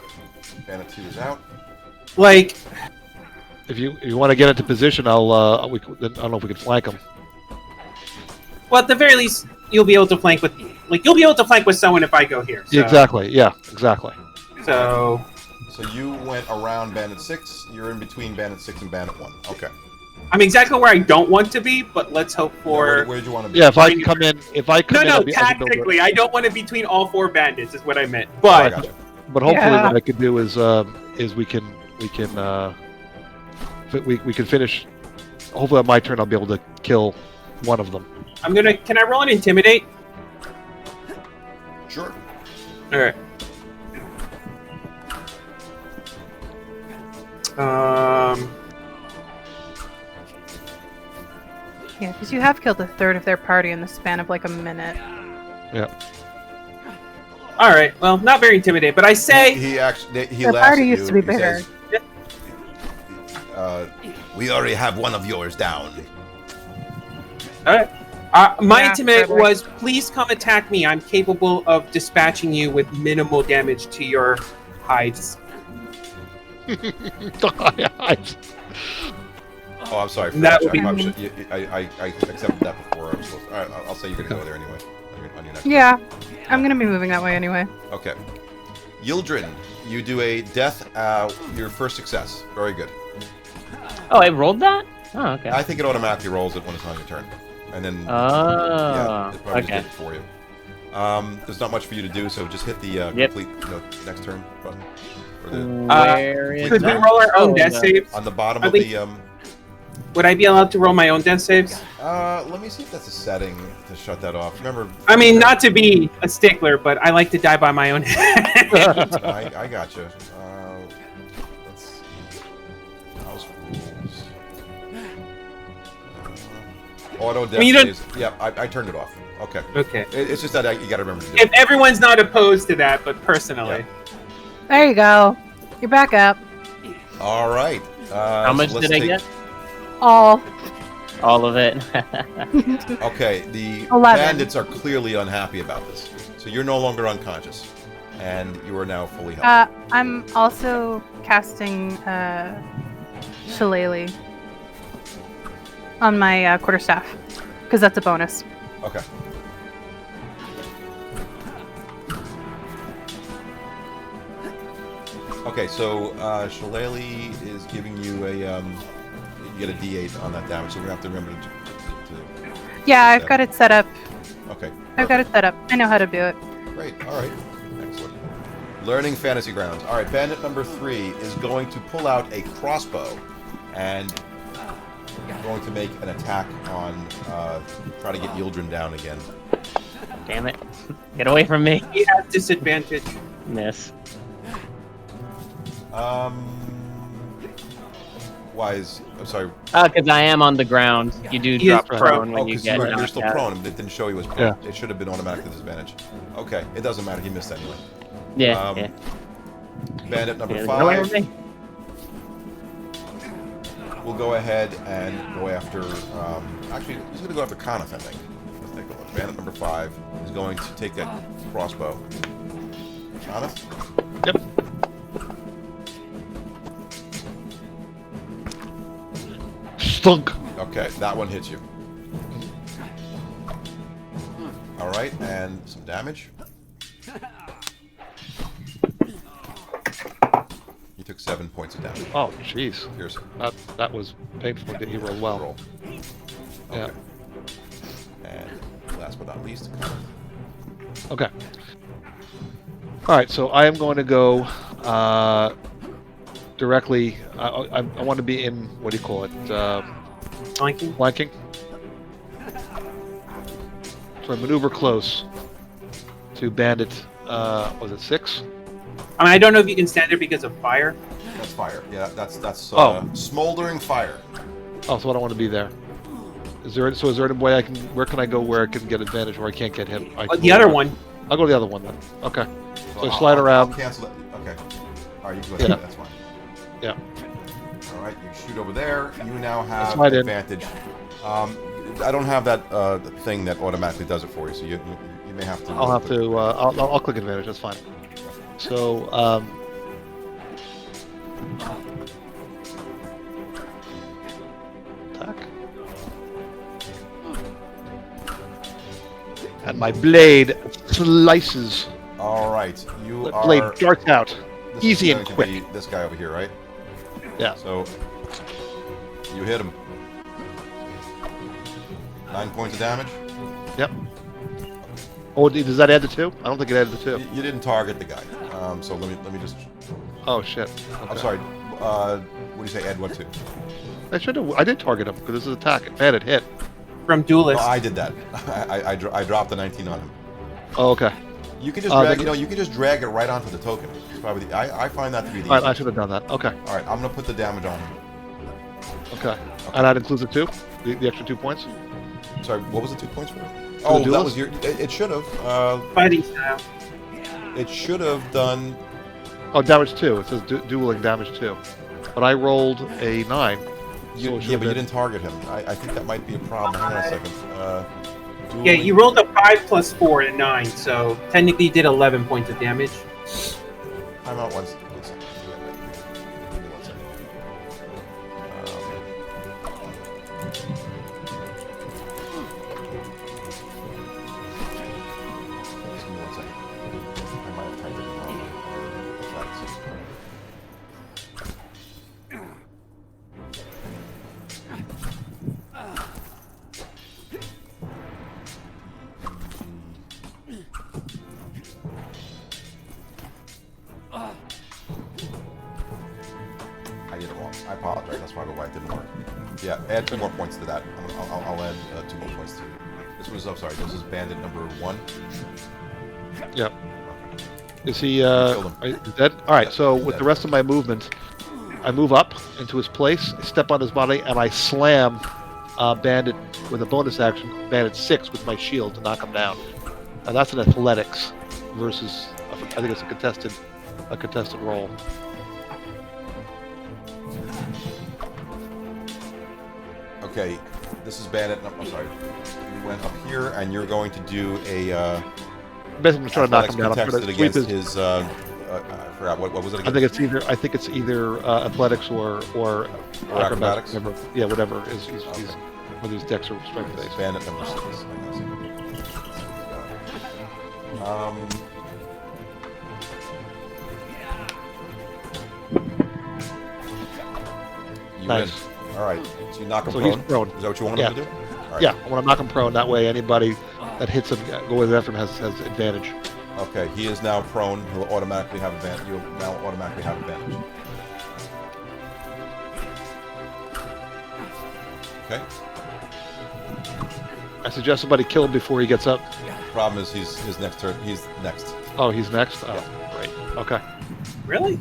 Speaker 1: Bandit 2 is out.
Speaker 4: Like,
Speaker 2: If you want to get into position, I don't know if we can flank him.
Speaker 4: well, at the very least, you'll be able to flank with, you'll be able to flank with someone if I go here. So,
Speaker 2: Exactly. Yeah. Exactly.
Speaker 4: So,
Speaker 1: So you went around Bandit 6. You're in between Bandit 6 and Bandit 1. Okay.
Speaker 4: I'm exactly where I don't want to be, but let's hope for.
Speaker 1: Where did you want to be?
Speaker 2: Yeah. If I can come in, I can
Speaker 4: No,
Speaker 2: be, I can build
Speaker 4: tactically, I don't want to be between all 4 bandits. Is what I meant.
Speaker 1: I
Speaker 4: But
Speaker 1: gotcha.
Speaker 2: But hopefully,
Speaker 5: Yeah.
Speaker 2: what I could do is we can finish. Hopefully, on my turn, I'll be able to kill one of them.
Speaker 4: I'm gonna. Can I roll an intimidate?
Speaker 1: Sure.
Speaker 4: All right.
Speaker 5: Yeah, because you have killed a third of their party in the span of like a minute.
Speaker 2: Yeah.
Speaker 4: All right. Well, not very intimidated, but I say.
Speaker 1: He actually
Speaker 5: Their
Speaker 1: laughs
Speaker 5: party
Speaker 1: at
Speaker 5: used
Speaker 1: you.
Speaker 5: to be
Speaker 1: He
Speaker 5: bigger.
Speaker 1: says, we already have one of yours down.
Speaker 4: All right. My
Speaker 5: Yeah,
Speaker 4: intimidate
Speaker 5: perfect.
Speaker 4: was, please come attack me. I'm capable of dispatching you with minimal damage to your hides.
Speaker 1: Oh, I'm sorry.
Speaker 4: That would
Speaker 1: I,
Speaker 4: be-
Speaker 1: probably should- I accepted that before. I was supposed to. All right, I'll say you're going to go there anyway. On your next
Speaker 5: Yeah, I'm gonna be moving that way anyway.
Speaker 1: Okay. Yildrin, you do a death, your first success. Very good.
Speaker 3: Oh, I rolled that. Oh, okay.
Speaker 1: I think it automatically rolls it when it's on your turn. And then,
Speaker 3: Oh,
Speaker 1: it probably just
Speaker 3: okay.
Speaker 1: did it for you. There's not much for you to do, so just hit the complete next turn button. Or the,
Speaker 3: Where is
Speaker 4: Could we
Speaker 3: that?
Speaker 4: roll our own
Speaker 3: Oh,
Speaker 4: death
Speaker 3: no.
Speaker 4: saves?
Speaker 1: on the bottom
Speaker 4: I
Speaker 1: of
Speaker 4: think-
Speaker 1: the...
Speaker 4: Would I be allowed to roll my own death saves?
Speaker 1: let me see if that's a setting to shut that off. Remember...
Speaker 4: I mean, not to be a stickler, but I like to die by my own hand.
Speaker 1: I gotcha. Let's see. House rules. Auto death
Speaker 4: mean, you don't-
Speaker 1: saves. Yeah, I turned it off. Okay.
Speaker 4: Okay.
Speaker 1: It's just that you got to remember to do
Speaker 4: If
Speaker 1: it.
Speaker 4: everyone's not opposed to that, but personally.
Speaker 5: There you go. You're back up.
Speaker 1: All right.
Speaker 3: How much
Speaker 1: so let's
Speaker 3: did I
Speaker 1: take-
Speaker 3: get?
Speaker 5: All.
Speaker 3: All of it.
Speaker 1: Okay, the
Speaker 5: 11.
Speaker 1: bandits are clearly unhappy about this. So you're no longer unconscious. And you are now fully healthy.
Speaker 5: I'm also casting Shillelagh on my quarterstaff because that's a bonus.
Speaker 1: Okay. Okay, so Shillelagh is giving you a you get a D8 on that damage, so we're gonna have to remember to
Speaker 5: Yeah, I've got it set up.
Speaker 1: Okay.
Speaker 5: I've got it set up. I know how to do it.
Speaker 1: Great. All right. Excellent. Learning fantasy grounds. All right. Bandit number 3 is going to pull out a crossbow and going to make an attack on try to get Yildren down again.
Speaker 3: Damn it. Get away from me.
Speaker 4: He has disadvantage.
Speaker 3: Miss.
Speaker 1: Why is... I'm sorry.
Speaker 3: Because I am on the ground. You do
Speaker 4: He is
Speaker 3: drop prone when
Speaker 1: Oh,
Speaker 3: you
Speaker 1: because
Speaker 3: get
Speaker 1: you're
Speaker 3: knocked
Speaker 1: still
Speaker 3: out.
Speaker 1: prone. It didn't show he was prone.
Speaker 2: Yeah.
Speaker 1: It should have been automatic disadvantage. Okay. It doesn't matter. He missed anyway.
Speaker 3: Yeah, yeah.
Speaker 1: Bandit number
Speaker 3: Get away from
Speaker 1: 5
Speaker 3: me.
Speaker 1: will go ahead and go after... actually, he's going to go after Conif, I think. Let's take a look. Bandit number 5 is going to take that crossbow. Conif?
Speaker 2: Yep. Stunk.
Speaker 1: Okay, that one hits you. Alright, and some damage. You took 7 points of damage.
Speaker 2: Oh, jeez.
Speaker 1: Here's
Speaker 2: That was painful. Did he roll well?
Speaker 1: roll.
Speaker 2: Yeah.
Speaker 1: Okay. And last but not least,
Speaker 2: Okay. All right, so I am going to go directly. I want to be in, what do you call it?
Speaker 4: Flanking.
Speaker 2: Flanking. So I maneuver close to Bandit. Was it 6?
Speaker 4: I mean, I don't know if you can stand there because of fire.
Speaker 1: that's fire. Yeah, that's
Speaker 2: Oh.
Speaker 1: smoldering fire.
Speaker 2: Oh, so I don't want to be there. Is there any way I can? Where can I go where I can get advantage where I can't get hit?
Speaker 4: The other one.
Speaker 2: I'll go to the other one then. Okay. So I
Speaker 1: I'll-
Speaker 2: slide
Speaker 1: I'll
Speaker 2: around.
Speaker 1: cancel it. Okay. Alright, you go
Speaker 2: Yeah.
Speaker 1: ahead. That's fine.
Speaker 2: Yeah.
Speaker 1: Alright, you shoot over there. You now have
Speaker 2: slide in.
Speaker 1: advantage. I don't have that thing that automatically does it for you, so you may have to...
Speaker 2: I'll have to. I'll click advantage. That's fine. So attack. And my blade slices.
Speaker 1: Alright, you
Speaker 2: The
Speaker 1: are...
Speaker 2: blade darts out.
Speaker 1: this
Speaker 2: Easy
Speaker 1: is
Speaker 2: and
Speaker 1: going
Speaker 2: quick.
Speaker 1: to be this guy over here, right?
Speaker 2: Yeah.
Speaker 1: So, you hit him. 9 points of damage.
Speaker 2: Yep. Oh, does that add to 2? I don't think it added to 2.
Speaker 1: You didn't target the guy. So let me just...
Speaker 2: Oh shit.
Speaker 1: I'm
Speaker 2: Okay.
Speaker 1: sorry. What do you say, add what to?
Speaker 2: I should have. I did target him because this is attack. Bandit hit.
Speaker 4: From
Speaker 1: No,
Speaker 4: Duelist.
Speaker 1: I did that. I dropped the 19 on him.
Speaker 2: Oh, okay.
Speaker 1: You can just
Speaker 2: then-
Speaker 1: drag, you can just drag it right onto the token. It's probably I find that to be the
Speaker 2: All right, I
Speaker 1: easiest.
Speaker 2: should have done that. Okay.
Speaker 1: All right, I'm gonna put the damage on him.
Speaker 2: Okay. And that includes the 2, the extra 2 points.
Speaker 1: Sorry, what was the 2 points for? Oh, that
Speaker 2: duelist?
Speaker 1: was your. It should have.
Speaker 4: Fighting style.
Speaker 1: It should have done.
Speaker 2: Oh, damage 2. It says dueling damage 2. But I rolled a 9. So it
Speaker 1: Yeah,
Speaker 2: should've
Speaker 1: but you
Speaker 2: been-
Speaker 1: didn't target him. I think that might be a problem. Hang on a second.
Speaker 4: Yeah, you rolled a 5 plus 4 and a 9, so technically you did 11 points of damage.
Speaker 1: Time out one second. Give me 1 second. Just give me 1 second. I might have typed it wrong. That's right. I did it wrong. I apologize. That's probably why it didn't work. Yeah, add 2 more points to that. I'll add 2 more points to it. This was, I'm sorry, this is Bandit number 1.
Speaker 2: Yep. Is he
Speaker 1: killed him.
Speaker 2: is dead? All right.
Speaker 1: Yeah,
Speaker 2: So
Speaker 1: he's
Speaker 2: with
Speaker 1: dead.
Speaker 2: the rest of my movement, I move up into his place, step on his body, and I slam Bandit with a bonus action. Bandit 6 with my shield to knock him down. And that's an athletics versus I think it's a contested roll.
Speaker 1: Okay, this is Bandit. I'm sorry. You went up here, and you're going to do a
Speaker 2: Basically, I'm trying to knock him
Speaker 1: athletics
Speaker 2: down. I'm trying
Speaker 1: contested
Speaker 2: to sweep
Speaker 1: against
Speaker 2: his.
Speaker 1: his. I forgot what was it
Speaker 2: I
Speaker 1: against?
Speaker 2: think it's either athletics or
Speaker 1: acrobatics?
Speaker 2: Whatever. Yeah, whatever is he's
Speaker 1: Okay.
Speaker 2: whether he's dex or strength
Speaker 1: This is
Speaker 2: based.
Speaker 1: Bandit number 6. You
Speaker 2: Nice.
Speaker 1: win. All right. So you knock him
Speaker 2: So
Speaker 1: prone.
Speaker 2: he's prone.
Speaker 1: Is that what you wanted
Speaker 2: Yeah.
Speaker 1: to do? right.
Speaker 2: Yeah, I want to knock him prone. That way, anybody that hits him, goes after him, has advantage.
Speaker 1: Okay, he is now prone. He'll automatically have advantage. You'll now automatically have advantage. Okay.
Speaker 2: I suggest somebody kill him before he gets up.
Speaker 1: Problem is, he's his next turn. He's next.
Speaker 2: Oh, he's next? Oh, great. Okay.
Speaker 4: Really?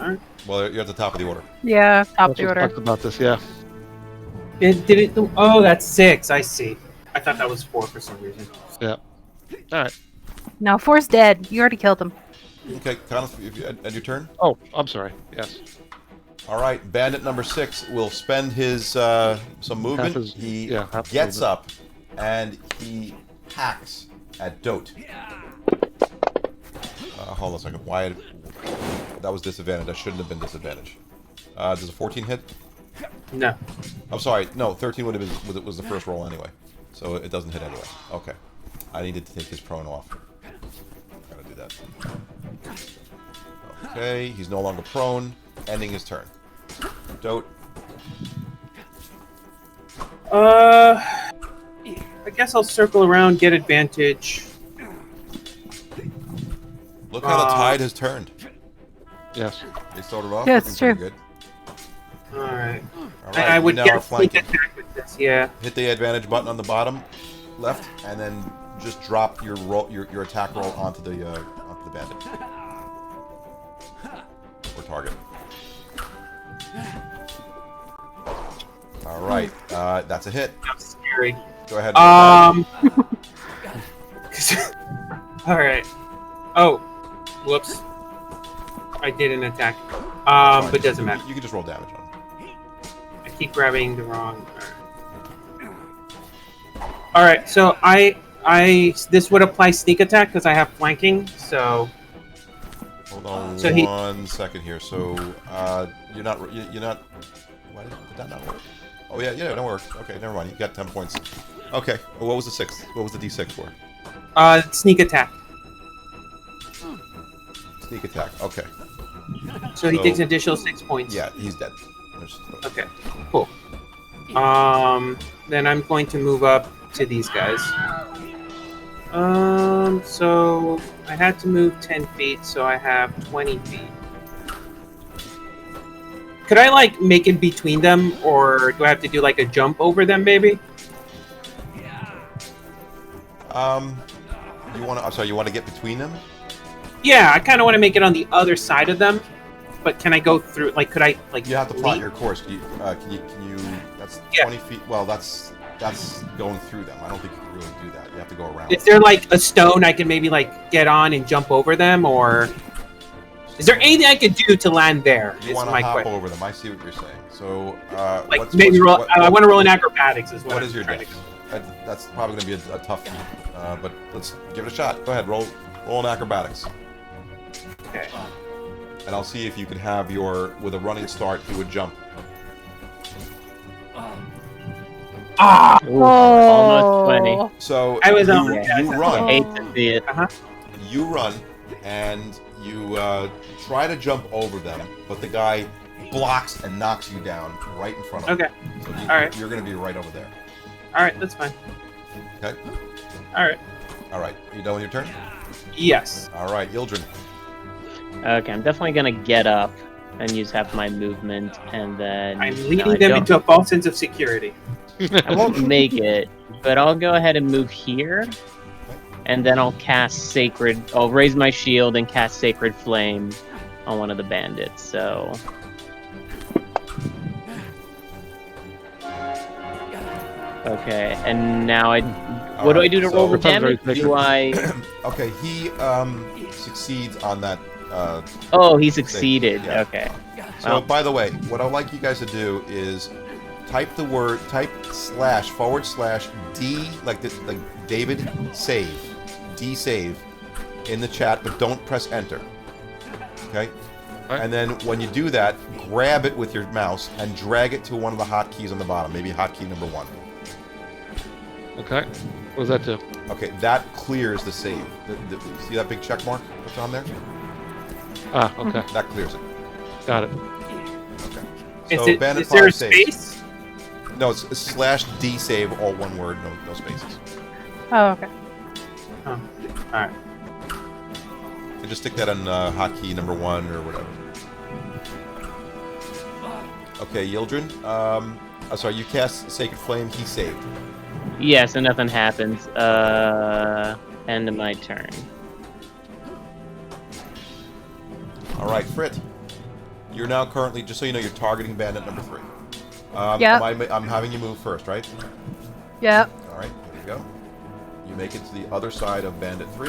Speaker 4: All right.
Speaker 1: Well, you're at the top of the order.
Speaker 5: Yeah, top
Speaker 2: Let's
Speaker 5: the order.
Speaker 2: talk about this, yeah.
Speaker 4: Did it? Oh, that's 6. I see. I thought that was 4 for some reason.
Speaker 2: Yeah. All right.
Speaker 5: No, 4's dead. You already killed him.
Speaker 1: Okay, Connor, if you end your turn.
Speaker 2: Oh, I'm sorry. Yes.
Speaker 1: All right, Bandit number 6 will spend his some movement.
Speaker 2: Half his-
Speaker 1: He
Speaker 2: yeah, half his
Speaker 1: gets
Speaker 2: movement.
Speaker 1: up and he hacks at Dote. Hold on a second. Why? That was disadvantage. That shouldn't have been disadvantage. Does a 14 hit?
Speaker 4: No.
Speaker 1: I'm sorry. No, 13 would have been was the first roll anyway, so it doesn't hit anyway. Okay, I needed to take his prone off. Gotta do that. Okay, he's no longer prone. Ending his turn. Dote.
Speaker 4: I guess I'll circle around, get advantage.
Speaker 1: Look how the tide has turned.
Speaker 2: Yes.
Speaker 1: They started off
Speaker 5: Yeah,
Speaker 1: looking
Speaker 5: it's
Speaker 1: pretty
Speaker 5: true.
Speaker 1: good.
Speaker 4: All right.
Speaker 1: All
Speaker 4: And
Speaker 1: right,
Speaker 4: I
Speaker 1: you
Speaker 4: would
Speaker 1: now are
Speaker 4: get sneak
Speaker 1: flanking.
Speaker 4: attack with this. Yeah.
Speaker 1: Hit the advantage button on the bottom left, and then just drop your roll, your attack roll onto the bandit or target. All right, that's a hit.
Speaker 4: That's scary.
Speaker 1: Go ahead.
Speaker 4: All right. Oh, whoops. I did an attack.
Speaker 1: Fine.
Speaker 4: But doesn't matter.
Speaker 1: You can just roll damage on it.
Speaker 4: I keep grabbing the wrong. All right. So this would apply sneak attack because I have flanking. So
Speaker 1: Hold on
Speaker 4: So
Speaker 1: 1 second here. So you're not. Why did that not work? Oh yeah, it don't work. Okay, never mind. You got 10 points. Okay. Well, what was the 6? What was the D6 for?
Speaker 4: sneak attack.
Speaker 1: Sneak attack. Okay.
Speaker 4: So he
Speaker 1: So-
Speaker 4: takes an additional 6 points.
Speaker 1: Yeah, he's dead.
Speaker 4: Okay. Cool. Then I'm going to move up to these guys. So I had to move 10 feet, so I have 20 feet. Could I like make it between them, or do I have to do like a jump over them, maybe?
Speaker 1: You want to? I'm sorry. You want to get between them?
Speaker 4: Yeah, I kind of want to make it on the other side of them, but can I go through? Like, could I like?
Speaker 1: You have to plot
Speaker 4: leap?
Speaker 1: your course. Can you? That's
Speaker 4: Yeah.
Speaker 1: 20 feet. Well, that's going through them. I don't think you can really do that. You have to go around.
Speaker 4: Is there like a stone I can maybe like get on and jump over them, or is there anything I could do to land there?
Speaker 1: You
Speaker 4: is
Speaker 1: want to
Speaker 4: my
Speaker 1: hop
Speaker 4: question.
Speaker 1: over them. I see what you're saying. So,
Speaker 4: Like maybe roll. I want to roll an acrobatics as well.
Speaker 1: What is your dex? That's probably going to be a tough feat, but let's give it a shot. Go ahead, roll an acrobatics,
Speaker 4: Okay.
Speaker 1: and I'll see if you can have with a running start. You would jump.
Speaker 4: Ah!
Speaker 3: Almost 20.
Speaker 1: So
Speaker 4: I was
Speaker 1: you,
Speaker 4: on-
Speaker 1: you run.
Speaker 3: Hate to see it.
Speaker 1: You run, and you try to jump over them, but the guy blocks and knocks you down right in front of
Speaker 4: Okay.
Speaker 1: you. So
Speaker 4: All right.
Speaker 1: You're going to be right over there.
Speaker 4: All right. That's fine.
Speaker 1: Okay?
Speaker 4: All right.
Speaker 1: All right. You done with your turn?
Speaker 4: Yes.
Speaker 1: All right, Ildren.
Speaker 3: Okay, I'm definitely gonna get up and use half my movement, and then
Speaker 4: I'm
Speaker 3: no,
Speaker 4: leading
Speaker 3: I
Speaker 4: them
Speaker 3: don't-
Speaker 4: into a false sense of security.
Speaker 3: I won't make it, but I'll go ahead and move here, and then I'll cast Sacred. I'll raise my shield and cast Sacred Flame on one of the bandits. So. Okay, and now what do I do to
Speaker 1: so-
Speaker 3: roll the
Speaker 2: Sounds very
Speaker 3: damage? Do I?
Speaker 1: Okay, he succeeds on that.
Speaker 3: Oh, he succeeded.
Speaker 1: Yeah.
Speaker 3: Okay.
Speaker 1: So,
Speaker 3: Well.
Speaker 1: by the way, what I'd like you guys to do is type // D, like David save, D save, in the chat, but don't press enter. Okay?
Speaker 2: Right.
Speaker 1: And then when you do that, grab it with your mouse and drag it to one of the hotkeys on the bottom, maybe hotkey number 1.
Speaker 2: Okay. What does that do?
Speaker 1: Okay, that clears the save. See that big check mark that's on there?
Speaker 2: Ah, okay.
Speaker 1: That clears it.
Speaker 2: Got it.
Speaker 1: Okay.
Speaker 4: Is,
Speaker 1: So
Speaker 4: it,
Speaker 1: Bandit
Speaker 4: is there a
Speaker 1: 5 saves.
Speaker 4: space?
Speaker 1: No, it's /D save, all one word, no spaces.
Speaker 5: Oh, okay.
Speaker 4: All right.
Speaker 1: And just stick that on hotkey number 1 or whatever. Okay, Yildren. Sorry, you cast Sacred Flame. He saved.
Speaker 3: Yeah, so nothing happens. End of my turn.
Speaker 1: All right, Frit. You're now currently, just so you know, you're targeting bandit number 3.
Speaker 5: Yep.
Speaker 1: I'm having you move first, right?
Speaker 5: Yep.
Speaker 1: All right, here we go. You make it to the other side of bandit 3.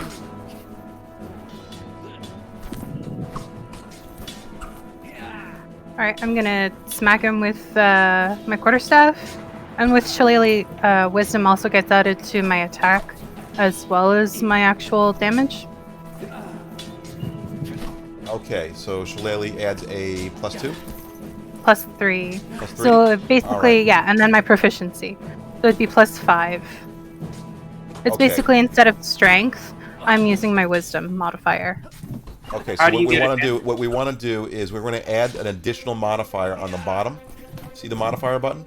Speaker 5: All right, I'm gonna smack him with my quarterstaff, and with Shillelagh, wisdom also gets added to my attack, as well as my actual damage.
Speaker 1: Okay, so Shillelagh adds a +2.
Speaker 5: +3.
Speaker 1: +3.
Speaker 5: So basically,
Speaker 1: Alright.
Speaker 5: yeah, and then my proficiency. So it'd be +5. It's
Speaker 1: Okay.
Speaker 5: basically instead of strength, I'm using my wisdom modifier.
Speaker 1: Okay,
Speaker 4: How
Speaker 1: so
Speaker 4: do
Speaker 1: what
Speaker 4: you
Speaker 1: we
Speaker 4: get
Speaker 1: want
Speaker 4: it?
Speaker 1: to do, is we're going to add an additional modifier on the bottom. See the modifier button?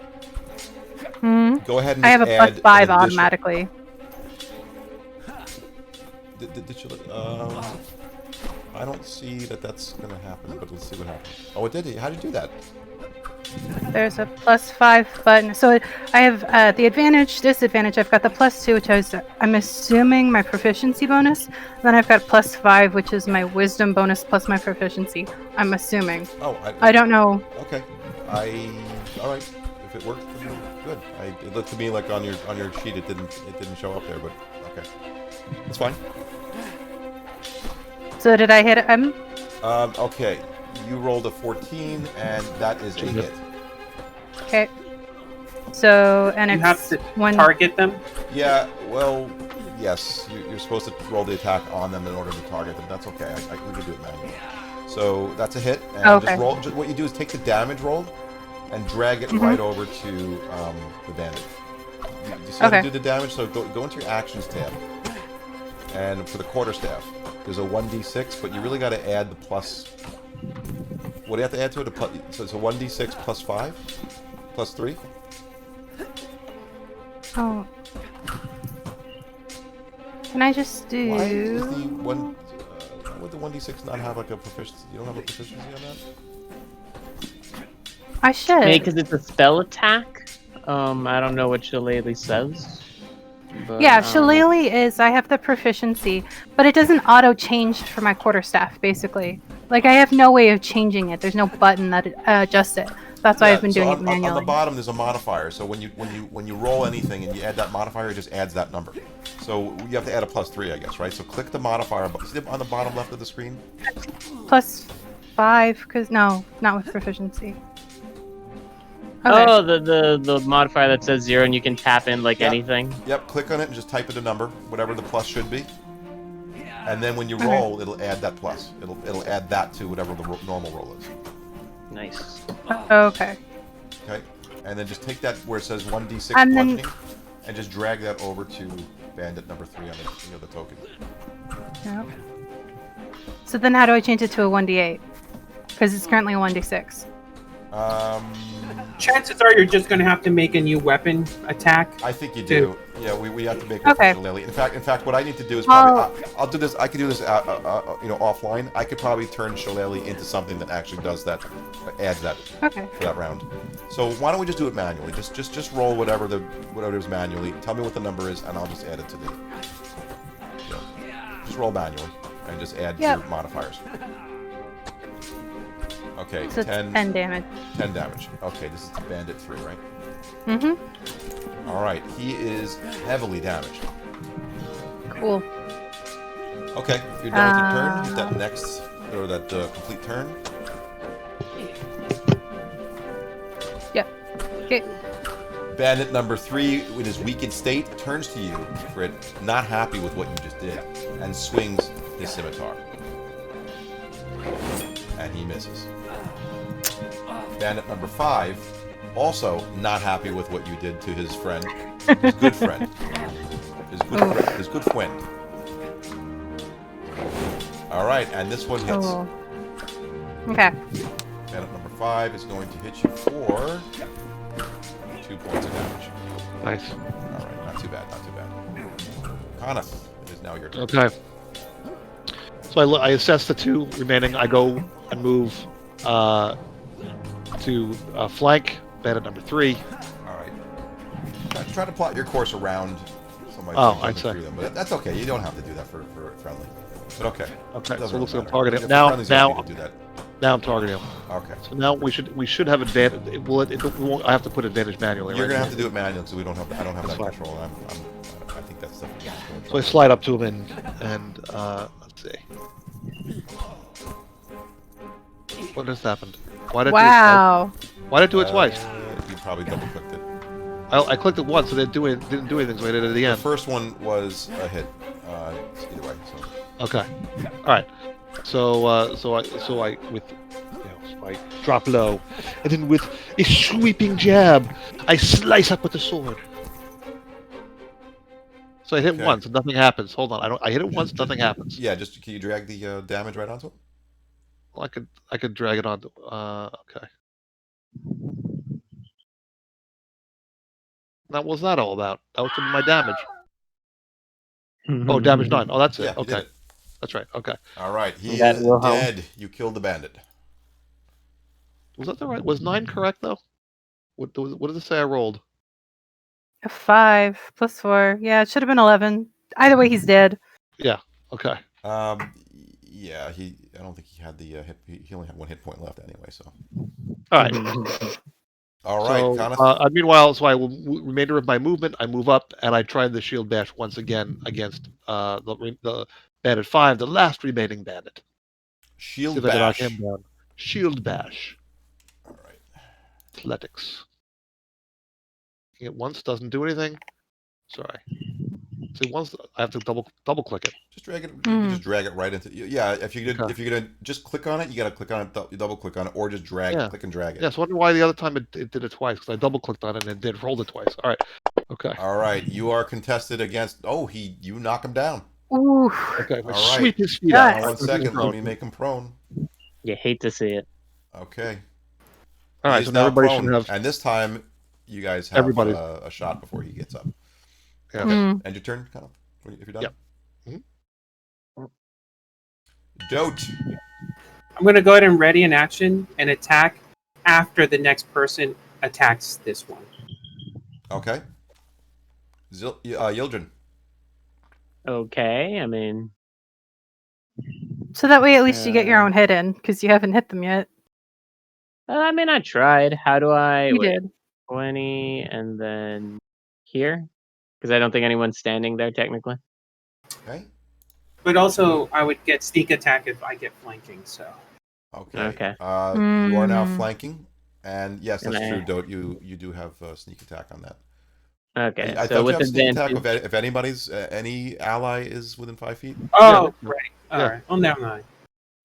Speaker 5: Hmm.
Speaker 1: Go ahead and
Speaker 5: I have a
Speaker 1: just add
Speaker 5: +5
Speaker 1: an additional-
Speaker 5: automatically.
Speaker 1: Did you? I don't see that that's going to happen, but let's see what happens. Oh, it did. How did you do that?
Speaker 5: There's a +5 button. So I have the advantage, disadvantage. I've got the +2, which I'm assuming my proficiency bonus. Then I've got +5, which is my wisdom bonus plus my proficiency. I'm assuming.
Speaker 1: Oh,
Speaker 5: I don't know.
Speaker 1: Okay. All right. If it worked, then good. It looked to me like on your sheet it didn't show up there, but okay, it's fine.
Speaker 5: So did I hit him?
Speaker 1: Okay. You rolled a 14, and that is a hit.
Speaker 5: Okay. So and
Speaker 4: You
Speaker 5: it's
Speaker 4: have to
Speaker 5: one.
Speaker 4: target them.
Speaker 1: Yeah. Well, yes. You're supposed to roll the attack on them in order to target them. That's okay. We can do it manually. So that's a hit. And
Speaker 5: Okay.
Speaker 1: just roll. What you do is take the damage roll and drag it right over to the bandit. You see how to
Speaker 5: Okay.
Speaker 1: do the damage? So go into your actions tab, and for the quarterstaff, there's a 1d6, but you really got to add the plus. What do you have to add to it? So it's a 1d6 +5, +3.
Speaker 5: Oh. Can I just do?
Speaker 1: Why is the one? Would the 1d6 not have like a proficiency? You don't have a proficiency on that?
Speaker 5: I should.
Speaker 3: Maybe because it's a spell attack. I don't know what Shillelagh says. But,
Speaker 5: Yeah, Shillelagh is. I have the proficiency, but it doesn't auto change for my quarterstaff. Basically, like I have no way of changing it. There's no button that adjusts it. That's why I've been doing it manually.
Speaker 1: On the bottom, there's a modifier. So when you roll anything and you add that modifier, it just adds that number. So you have to add a +3, I guess, right? So click the modifier. See on the bottom left of the screen?
Speaker 5: +5, because no, not with proficiency. Okay.
Speaker 3: Oh, the modifier that says 0 and you can tap in like
Speaker 1: Yep.
Speaker 3: anything.
Speaker 1: Yep. Click on it and just type in a number, whatever the plus should be. And then when you roll, it'll add that plus. It'll add that to whatever the normal roll is.
Speaker 3: Nice.
Speaker 5: Okay.
Speaker 1: Okay. And then just take that where it says 1d6
Speaker 5: And then-
Speaker 1: bludgeoning, and just drag that over to bandit number 3 on the other token.
Speaker 5: Yep. So then, how do I change it to a 1d8? Because it's currently a 1d6.
Speaker 4: Chances are you're just going to have to make a new weapon attack.
Speaker 1: I think you do. Yeah, we have to make it
Speaker 5: Okay.
Speaker 1: for Lily. In fact, what I need to do is
Speaker 5: Well-
Speaker 1: probably I'll do this. I could do this, offline. I could probably turn Shillelagh into something that actually does that, adds that
Speaker 5: Okay.
Speaker 1: for that round. So why don't we just do it manually? Just roll whatever it is manually. Tell me what the number is, and I'll just add it to the. Just roll manually and just add
Speaker 5: Yep.
Speaker 1: your modifiers. Okay,
Speaker 5: So it's
Speaker 1: 10
Speaker 5: damage.
Speaker 1: damage. Okay, this is Bandit 3, right?
Speaker 5: Mm-hmm.
Speaker 1: All right, he is heavily damaged.
Speaker 5: Cool.
Speaker 1: Okay, you're done with your turn. Hit that next, or that complete turn.
Speaker 5: Yep. Okay.
Speaker 1: Bandit number 3, in his weakened state, turns to you, Fred, not happy with what you just did, and swings his scimitar. And he misses. Bandit number 5, also not happy with what you did to his friend, his good friend, his good friend. All right, and this one hits.
Speaker 5: Oh. Okay.
Speaker 1: Bandit number 5 is going to hit you for 2 points of damage.
Speaker 2: Nice.
Speaker 1: All right, not too bad, not too bad. Connor, it is now your turn.
Speaker 2: Okay. So I assess the 2 remaining. I go and move to flank Bandit number 3.
Speaker 1: All right. Try to plot your course around somebody
Speaker 2: I'd say.
Speaker 1: through them, but that's okay. You don't have to do that for friendly. But okay.
Speaker 2: Okay. So
Speaker 1: Doesn't
Speaker 2: it looks like I'm
Speaker 1: matter.
Speaker 2: targeting him.
Speaker 1: If
Speaker 2: Now
Speaker 1: friendly's happy to do that.
Speaker 2: Now I'm targeting him.
Speaker 1: Okay.
Speaker 2: So now we should have advantage. It won't, I have to put advantage manually.
Speaker 1: You're
Speaker 2: right?
Speaker 1: gonna have to do it manually because we don't have. I don't have
Speaker 2: That's
Speaker 1: that
Speaker 2: fine.
Speaker 1: control. I think that's the.
Speaker 2: So I slide up to him and let's see. What just happened? Why did it
Speaker 5: Wow.
Speaker 2: do it twice? Why did it do it twice?
Speaker 1: You probably double clicked it.
Speaker 2: I clicked it once and it didn't do anything, so I did it at the
Speaker 1: The
Speaker 2: end.
Speaker 1: first one was a hit. Either way. So.
Speaker 2: Okay. All right. So I drop low, and then with a sweeping jab, I slice up with the sword. So I hit
Speaker 1: Okay.
Speaker 2: once and nothing happens. Hold on, I hit it once, nothing happens.
Speaker 1: Yeah, just can you drag the damage right onto it?
Speaker 2: Well, I could drag it on. Okay. That was that all about? That was my damage. Oh, damage 9. Oh, that's it.
Speaker 1: Yeah, you did
Speaker 2: Okay,
Speaker 1: it.
Speaker 2: that's right. Okay.
Speaker 1: All right, he
Speaker 3: That
Speaker 1: is
Speaker 3: will help.
Speaker 1: dead. You killed the bandit.
Speaker 2: Was that the right? Was 9 correct though? What did it say I rolled?
Speaker 5: A 5 plus 4. Yeah, it should have been 11. Either way, he's dead.
Speaker 2: Yeah. Okay.
Speaker 1: Yeah, I don't think he had the hit. He only had 1 hit point left anyway. So.
Speaker 2: All right.
Speaker 1: All right,
Speaker 2: So,
Speaker 1: Connor.
Speaker 2: meanwhile, so I will remainder of my movement. I move up and I try the shield bash once again against the bandit 5, the last remaining bandit. See
Speaker 1: Shield
Speaker 2: if I can knock
Speaker 1: bash.
Speaker 2: him down. Shield bash.
Speaker 1: All right.
Speaker 2: Athletics. It once doesn't do anything. Sorry. See, once I have to double click it.
Speaker 1: Just drag it. You can just drag it right into. Yeah, if you're
Speaker 2: Okay.
Speaker 1: gonna just click on it, you gotta click on it. Double click on it, or just drag.
Speaker 2: Yeah.
Speaker 1: Click and drag it.
Speaker 2: Yes. Wonder why the other time it did it twice because I double clicked on it and it did rolled it twice. All right. Okay.
Speaker 1: All right, you are contested against. Oh, you knock him down.
Speaker 5: Ooh.
Speaker 2: Okay.
Speaker 1: All right.
Speaker 2: Sweep his feet
Speaker 5: Yes.
Speaker 2: out.
Speaker 1: Now, 1 second. Let me make him prone.
Speaker 3: You hate to see it.
Speaker 1: Okay.
Speaker 2: All
Speaker 1: He
Speaker 2: right.
Speaker 1: is
Speaker 2: So
Speaker 1: now
Speaker 2: everybody
Speaker 1: prone,
Speaker 2: should have.
Speaker 1: and this time, you guys have
Speaker 2: Everybody.
Speaker 1: a shot before he gets up.
Speaker 2: Yeah.
Speaker 1: Okay. End your turn, kind of. If you're done.
Speaker 2: Yep.
Speaker 1: Dote.
Speaker 4: I'm going to go ahead and ready an action and attack after the next person attacks this one.
Speaker 1: Okay. Yildren.
Speaker 3: Okay, I mean,
Speaker 5: So that way, at least you get your own hit in, because you haven't hit them yet.
Speaker 3: I tried. How do I?
Speaker 5: You
Speaker 3: wait,
Speaker 5: did.
Speaker 3: 20 and then here? Because I don't think anyone's standing there technically.
Speaker 1: Okay.
Speaker 4: But also, I would get sneak attack if I get flanking, so.
Speaker 1: Okay.
Speaker 3: Okay.
Speaker 1: You are now flanking, and yes, that's
Speaker 3: And
Speaker 1: true, Dote. You do have sneak attack on that.
Speaker 3: Okay,
Speaker 1: I
Speaker 3: so
Speaker 1: thought
Speaker 3: with
Speaker 1: you have sneak attack
Speaker 3: advantage,
Speaker 1: if anybody's any ally is within 5 feet.
Speaker 4: Oh, right. All
Speaker 2: Yeah.
Speaker 4: right. Well, never mind.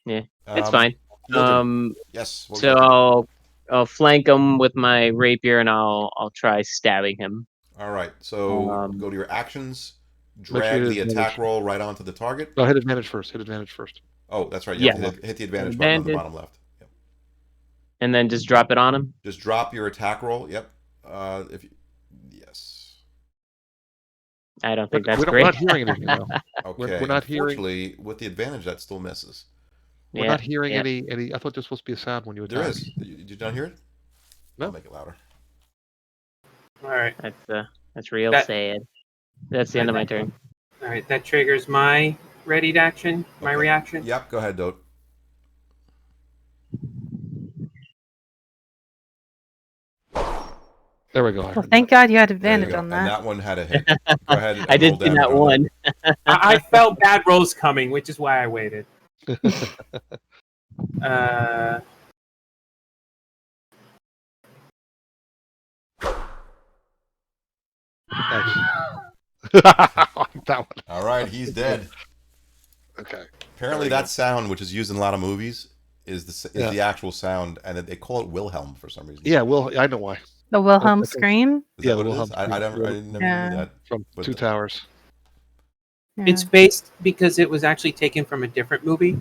Speaker 3: it's fine.
Speaker 1: Yildren, yes. What
Speaker 3: So
Speaker 1: would you do?
Speaker 3: I'll flank him with my rapier, and I'll try stabbing him.
Speaker 1: All right. So go to your actions. Drag
Speaker 2: you
Speaker 1: the
Speaker 2: hit
Speaker 1: attack
Speaker 2: advantage.
Speaker 1: roll right onto the target.
Speaker 2: No, hit advantage first. Hit advantage first.
Speaker 1: Oh, that's right. You have
Speaker 3: Yeah.
Speaker 1: to hit the advantage button on the
Speaker 3: Bandit.
Speaker 1: bottom left. Yep.
Speaker 3: And then just drop it on him.
Speaker 1: Just drop your attack roll. Yep. Yes.
Speaker 3: I don't think that's
Speaker 2: We're
Speaker 3: great.
Speaker 2: not hearing anything now.
Speaker 1: Okay.
Speaker 2: We're not hearing-
Speaker 1: Unfortunately, with the advantage, that still misses.
Speaker 2: We're
Speaker 3: Yeah,
Speaker 2: not hearing
Speaker 3: yeah.
Speaker 2: any. I thought there's supposed to be a sound when you attack.
Speaker 1: There is. Did you not hear it?
Speaker 2: No.
Speaker 1: I'll make it louder.
Speaker 4: All right.
Speaker 3: That's real
Speaker 4: That-
Speaker 3: sad. That's the end of my turn.
Speaker 4: All right. That triggers my readied action, my
Speaker 1: Okay.
Speaker 4: reaction.
Speaker 1: Yep. Go ahead, Dote.
Speaker 2: There we go.
Speaker 5: Well, thank God you had
Speaker 1: There you
Speaker 5: advantage
Speaker 1: go.
Speaker 5: on
Speaker 1: And
Speaker 5: that.
Speaker 1: that one had a hit. Go ahead. And
Speaker 3: I did
Speaker 1: roll
Speaker 3: see
Speaker 1: damage
Speaker 3: that
Speaker 1: on
Speaker 3: one.
Speaker 4: I felt bad rolls coming, which is why I waited. Uh,
Speaker 2: Nice. That one.
Speaker 1: All right, he's dead.
Speaker 2: Okay.
Speaker 1: Apparently, that sound, which is used in a lot of movies, is
Speaker 2: Yeah.
Speaker 1: the actual sound, and they call it Wilhelm for some reason.
Speaker 2: Yeah, well, I know why.
Speaker 5: The Wilhelm
Speaker 2: Okay.
Speaker 5: scream.
Speaker 1: Is
Speaker 2: Yeah,
Speaker 1: that what it
Speaker 2: Wilhelm
Speaker 1: is? I never
Speaker 5: Yeah.
Speaker 1: knew that.
Speaker 2: From
Speaker 1: But
Speaker 2: Two
Speaker 1: the-
Speaker 2: Towers.
Speaker 5: Yeah.
Speaker 4: it's based because it was actually taken from a different movie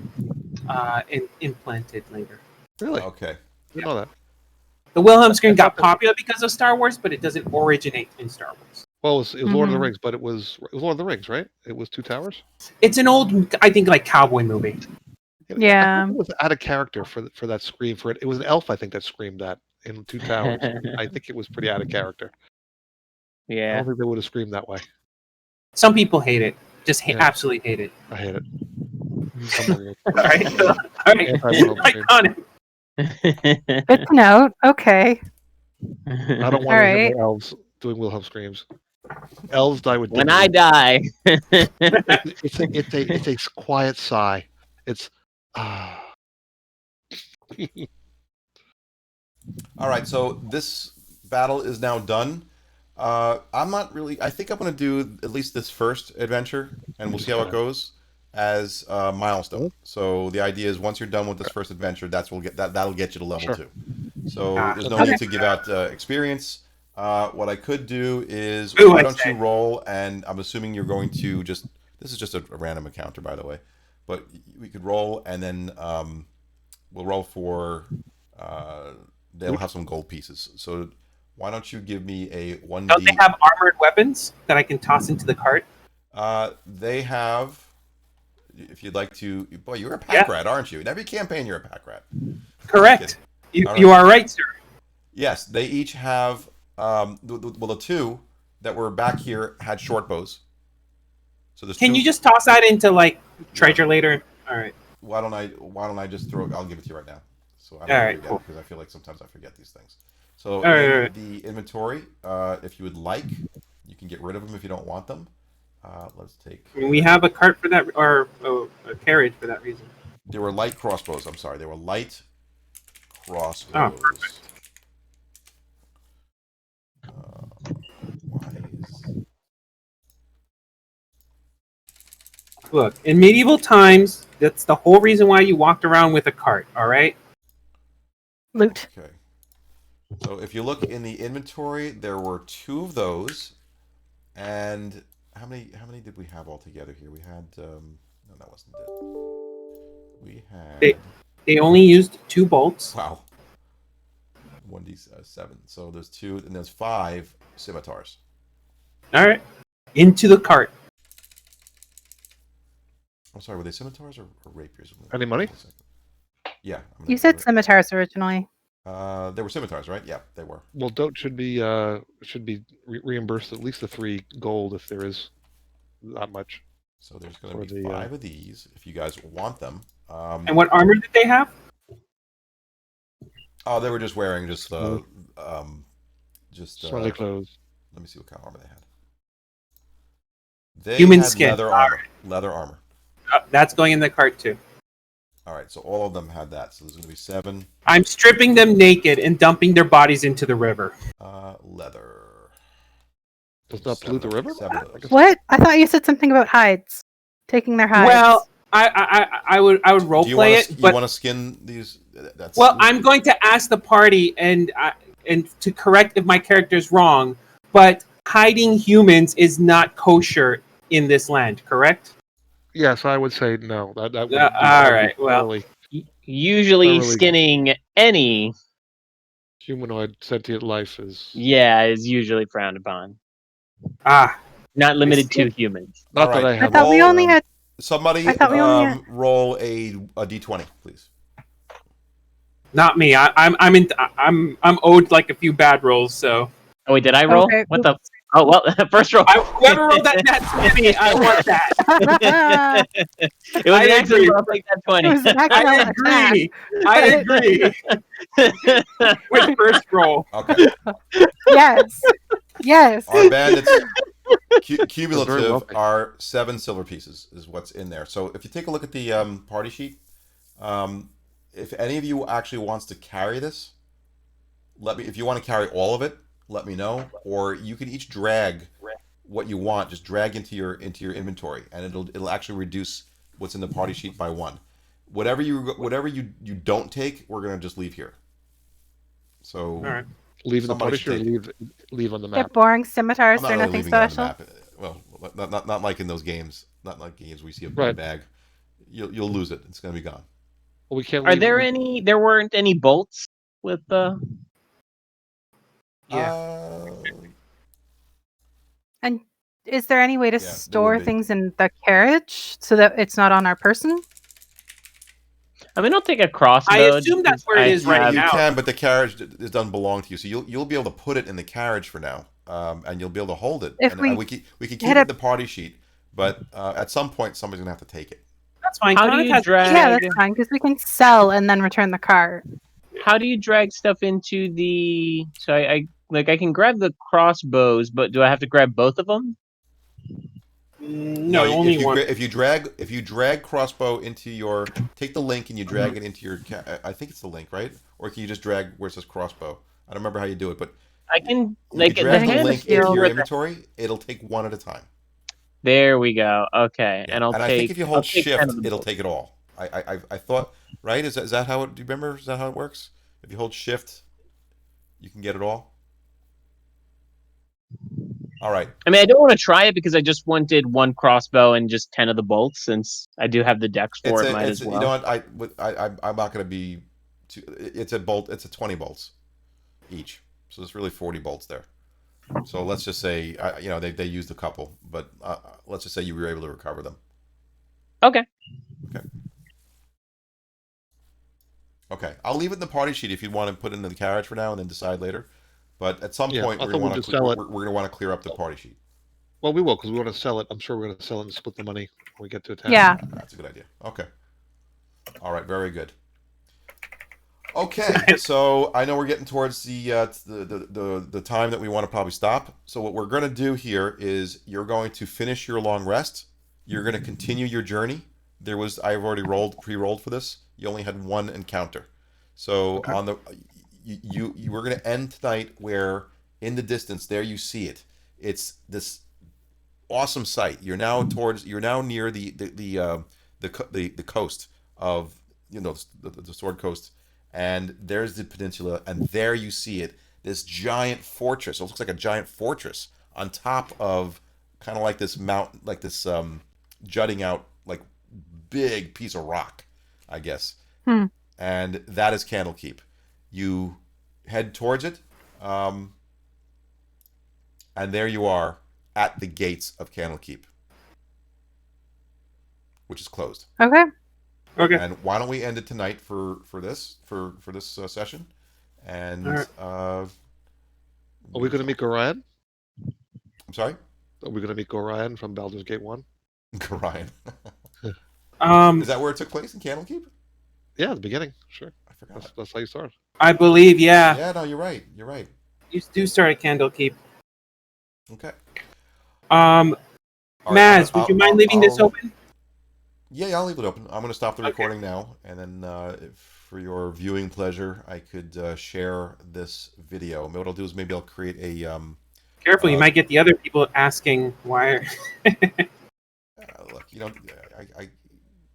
Speaker 4: and implanted later.
Speaker 2: Really?
Speaker 1: Okay.
Speaker 2: I didn't know that.
Speaker 4: The Wilhelm scream got popular because of Star Wars, but it doesn't originate in Star Wars.
Speaker 2: Well, it was Lord of the
Speaker 5: Mhm.
Speaker 2: Rings, but it was Lord of the Rings, right? It was Two Towers.
Speaker 4: It's an old, I think, like cowboy movie.
Speaker 5: Yeah.
Speaker 2: I think it was out of character for that scream. For it was an elf, I think, that screamed that in Two Towers. I think it was pretty out of character. I
Speaker 3: Yeah.
Speaker 2: don't think they would have screamed that way.
Speaker 4: Some people hate it, just
Speaker 2: Yeah.
Speaker 4: absolutely hate it.
Speaker 2: I hate it. Someone
Speaker 4: All right, all right,
Speaker 2: Anti-Wilhelm scream.
Speaker 4: iconic.
Speaker 5: Good to note. Okay.
Speaker 2: I don't want
Speaker 5: All
Speaker 2: to hear
Speaker 5: right.
Speaker 2: my elves doing Wilhelm screams. Elves die with
Speaker 3: When
Speaker 2: dignity.
Speaker 3: I die.
Speaker 2: It's a quiet sigh. It's
Speaker 1: All right, so this battle is now done. I'm not really. I think I'm going to do at least this first adventure, and we'll see how it goes as a milestone. So the idea is once you're done with this first adventure, that'll get you to level
Speaker 2: Sure.
Speaker 1: 2. So there's no
Speaker 5: Okay.
Speaker 1: need to give out experience. What I could do is
Speaker 4: Ooh,
Speaker 1: why
Speaker 4: I
Speaker 1: don't
Speaker 4: say.
Speaker 1: you roll? And I'm assuming you're going to just. This is just a random encounter, by the way, but we could roll, and then we'll roll for. They'll have some gold pieces. So why don't you give me a 1d?
Speaker 4: Don't they have armored weapons that I can toss into the cart?
Speaker 1: They have. If you'd like to, boy, you're a pack rat, aren't you? In every campaign, you're a pack rat.
Speaker 4: Correct. You,
Speaker 1: All right.
Speaker 4: you are right, sir.
Speaker 1: Yes, they each have. The two that were back here had short bows. So there's
Speaker 4: Can
Speaker 1: two.
Speaker 4: you just toss that into like treasure later? All right.
Speaker 1: Why don't I just throw? I'll give it to you right now. So I
Speaker 4: All
Speaker 1: don't
Speaker 4: right,
Speaker 1: forget
Speaker 4: cool.
Speaker 1: because I feel like sometimes I forget these things. So
Speaker 4: All right,
Speaker 1: in
Speaker 4: all right.
Speaker 1: the inventory, if you would like, you can get rid of them if you don't want them. Let's take.
Speaker 4: I mean, we have a cart for that, or a carriage for that reason.
Speaker 1: There were light crossbows. I'm sorry, they were light
Speaker 4: Oh,
Speaker 1: crossbows.
Speaker 4: perfect.
Speaker 1: Why is...
Speaker 4: Look, in medieval times, that's the whole reason why you walked around with a cart. All right.
Speaker 5: Loot.
Speaker 1: Okay. So if you look in the inventory, there were 2 of those, and how many did we have altogether here? We had no, that wasn't it. We had
Speaker 4: They only used 2 bolts.
Speaker 1: wow, 1d7. So there's 2, and there's 5 scimitars.
Speaker 4: All right. Into the cart.
Speaker 1: I'm sorry, were they scimitars or rapiers?
Speaker 2: Any money?
Speaker 1: Yeah.
Speaker 5: You said scimitars originally.
Speaker 1: They were scimitars, right? Yeah, they were.
Speaker 2: Well, Dote should be reimbursed at least the 3 gold if there is that much.
Speaker 1: So there's going to be 5 of these if you guys want them.
Speaker 4: And what armor did they have?
Speaker 1: Oh, they were just wearing just
Speaker 2: Smelly clothes.
Speaker 1: Let me see what kind of armor they had. They
Speaker 4: Human
Speaker 1: had
Speaker 4: skin.
Speaker 1: leather armor. Leather armor.
Speaker 4: That's going in the cart too.
Speaker 1: All right, so all of them had that. So there's going to be 7
Speaker 4: I'm stripping them naked and dumping their bodies into the river.
Speaker 1: leather.
Speaker 2: Does not pollute the river?
Speaker 1: 7 of those.
Speaker 5: What? I thought you said something about hides. Taking their hides.
Speaker 4: Well, I would role
Speaker 1: Do you
Speaker 4: play
Speaker 1: want
Speaker 4: it,
Speaker 1: to? You
Speaker 4: but
Speaker 1: want to skin these? That's
Speaker 4: well, I'm going to ask the party and to correct if my character is wrong. But hiding humans is not kosher in this land, correct?
Speaker 2: Yes, I would say no. That would be
Speaker 4: all right, well.
Speaker 2: thoroughly
Speaker 3: Usually
Speaker 2: Thoroughly.
Speaker 3: skinning any,
Speaker 2: humanoid sentient life is
Speaker 3: is usually frowned upon.
Speaker 4: Ah,
Speaker 3: Not limited
Speaker 4: see.
Speaker 3: to humans.
Speaker 2: not
Speaker 1: All
Speaker 2: that
Speaker 1: right.
Speaker 2: I
Speaker 5: I
Speaker 2: have.
Speaker 5: thought we only had.
Speaker 1: Somebody
Speaker 5: I thought we only had-
Speaker 1: roll a d20, please.
Speaker 4: not me. I'm owed like a few bad rolls, so
Speaker 3: Oh wait, did I roll?
Speaker 5: Okay.
Speaker 3: What the? Oh well, first roll.
Speaker 4: whoever rolled that nat 20, I want that.
Speaker 3: It was
Speaker 4: I
Speaker 3: an accident.
Speaker 4: agree.
Speaker 3: I'll take that
Speaker 5: It
Speaker 3: 20.
Speaker 5: was an
Speaker 4: I
Speaker 5: accidental attack.
Speaker 4: agree. I agree with first roll.
Speaker 1: Okay.
Speaker 5: Yes. Yes.
Speaker 1: Our bandits
Speaker 2: Very
Speaker 1: cumulative
Speaker 2: wealthy.
Speaker 1: are 7 silver pieces is what's in there. So if you take a look at the party sheet, if any of you actually wants to carry this, let me. If you want to carry all of it, let me know. Or you can each drag what you want. Just drag into your inventory, and it'll actually reduce what's in the party sheet by 1. Whatever you don't take, we're gonna just leave here. So
Speaker 4: All right.
Speaker 2: Leave in the
Speaker 1: somebody
Speaker 2: party or
Speaker 1: should
Speaker 2: leave on the
Speaker 5: They're
Speaker 2: map.
Speaker 5: boring scimitars.
Speaker 1: I'm not
Speaker 5: They're
Speaker 1: really
Speaker 5: nothing
Speaker 1: leaving it on the
Speaker 5: special.
Speaker 1: map. Well, not like in those games. Not like games where you see a
Speaker 2: Right.
Speaker 1: bag. You'll lose it. It's gonna be gone.
Speaker 2: Well, we can't.
Speaker 3: Are
Speaker 2: leave
Speaker 3: there
Speaker 2: it.
Speaker 3: any? There weren't any bolts with the.
Speaker 4: Yeah.
Speaker 5: And is there any way to
Speaker 1: Yeah, there would
Speaker 5: store
Speaker 1: be.
Speaker 5: things in the carriage so that it's not on our person?
Speaker 3: I mean, I'll take a crossbow.
Speaker 4: I assume that's
Speaker 3: because
Speaker 4: where it
Speaker 3: I
Speaker 4: is right
Speaker 3: have-
Speaker 1: You
Speaker 4: now.
Speaker 1: can, but the carriage doesn't belong to you, so you'll be able to put it in the carriage for now, and you'll be able to hold it.
Speaker 5: If
Speaker 1: And
Speaker 5: we
Speaker 1: we could keep
Speaker 5: hit
Speaker 1: it
Speaker 5: a-
Speaker 1: in the party sheet, but at some point somebody's gonna have to take it.
Speaker 4: That's fine.
Speaker 3: How do
Speaker 4: Conic
Speaker 3: you
Speaker 4: has-
Speaker 3: drag?
Speaker 5: Yeah, that's fine because we can sell and then return the car.
Speaker 3: How do you drag stuff into the? So I can grab the crossbows, but do I have to grab both of them?
Speaker 4: No, only
Speaker 1: if you
Speaker 4: one.
Speaker 1: if you drag crossbow into your take the link and you drag it into your I think it's the link, right? Or can you just drag where it says crossbow? I don't remember how you do it, but
Speaker 3: I can
Speaker 1: you
Speaker 3: like
Speaker 1: drag
Speaker 5: think
Speaker 1: the
Speaker 5: it's
Speaker 1: link
Speaker 5: the
Speaker 1: into
Speaker 5: shield.
Speaker 1: your inventory. It'll take one at a time.
Speaker 3: There we go. Okay,
Speaker 1: Yeah.
Speaker 3: and I'll
Speaker 1: and I
Speaker 3: take.
Speaker 1: think if you
Speaker 3: I'll
Speaker 1: hold
Speaker 3: take 10
Speaker 1: shift,
Speaker 3: of them.
Speaker 1: it'll take it all. I thought, right? Is that how it? Do you remember? Is that how it works? If you hold shift, you can get it all. All right.
Speaker 3: I mean, I don't want to try it because I just wanted one crossbow and just 10 of the bolts. Since I do have the dex for it, might as well.
Speaker 1: You know what? I'm not going to be. It's a bolt. It's a 20 bolts each, so there's really 40 bolts there. So let's just say, they used a couple, but let's just say you were able to recover them.
Speaker 3: Okay.
Speaker 1: Okay. I'll leave it in the party sheet if you want to put it in the carriage for now and then decide later. But at some
Speaker 2: Yeah,
Speaker 1: point,
Speaker 2: I
Speaker 1: we're
Speaker 2: thought
Speaker 1: going
Speaker 2: we'll
Speaker 1: to
Speaker 2: just sell it.
Speaker 1: we're going to want to clear up the party sheet.
Speaker 2: Well, we will because we want to sell it. I'm sure we're going to sell it and split the money when we get to attack.
Speaker 5: Yeah.
Speaker 1: That's a good idea. Okay. All right. Very good. Okay, so I know we're getting towards the time that we want to probably stop. So what we're going to do here is you're going to finish your long rest. You're going to continue your journey. I've already pre-rolled for this. You only had one encounter. So
Speaker 2: Okay.
Speaker 1: on the you we're going to end tonight where in the distance there you see it. It's this awesome sight. You're now near the coast of the Sword Coast. And there's the peninsula, and there you see it. This giant fortress. It looks like a giant fortress on top of kind of like this mountain, like this jutting out, like big piece of rock, I guess. And that is Candlekeep. You head towards it, and there you are at the gates of Candlekeep, which is closed.
Speaker 5: Okay.
Speaker 4: Okay.
Speaker 1: And why don't we end it tonight for this session? And
Speaker 4: All right.
Speaker 2: Are we going to meet Gorion?
Speaker 1: I'm sorry,
Speaker 2: Are we going to meet Gorion from Baldur's Gate 1?
Speaker 1: Ryan. Is that where it took place in Candlekeep?
Speaker 2: Yeah, the beginning. Sure.
Speaker 1: I forgot.
Speaker 2: That's how you start.
Speaker 4: I believe, yeah.
Speaker 1: Yeah, no, you're right. You're right.
Speaker 4: You do start at Candlekeep.
Speaker 1: Okay. All right,
Speaker 4: Maz, would you mind leaving this open?
Speaker 1: Yeah, I'll leave it open. I'm going to stop the recording now, and then for your viewing pleasure, I could share this video. What I'll do is maybe I'll create a.
Speaker 4: Careful, you might get the other people asking why.
Speaker 1: Look,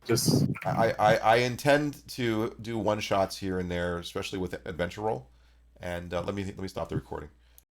Speaker 4: Just
Speaker 1: I intend to do one shots here and there, especially with Adventure Roll, and let me stop the recording.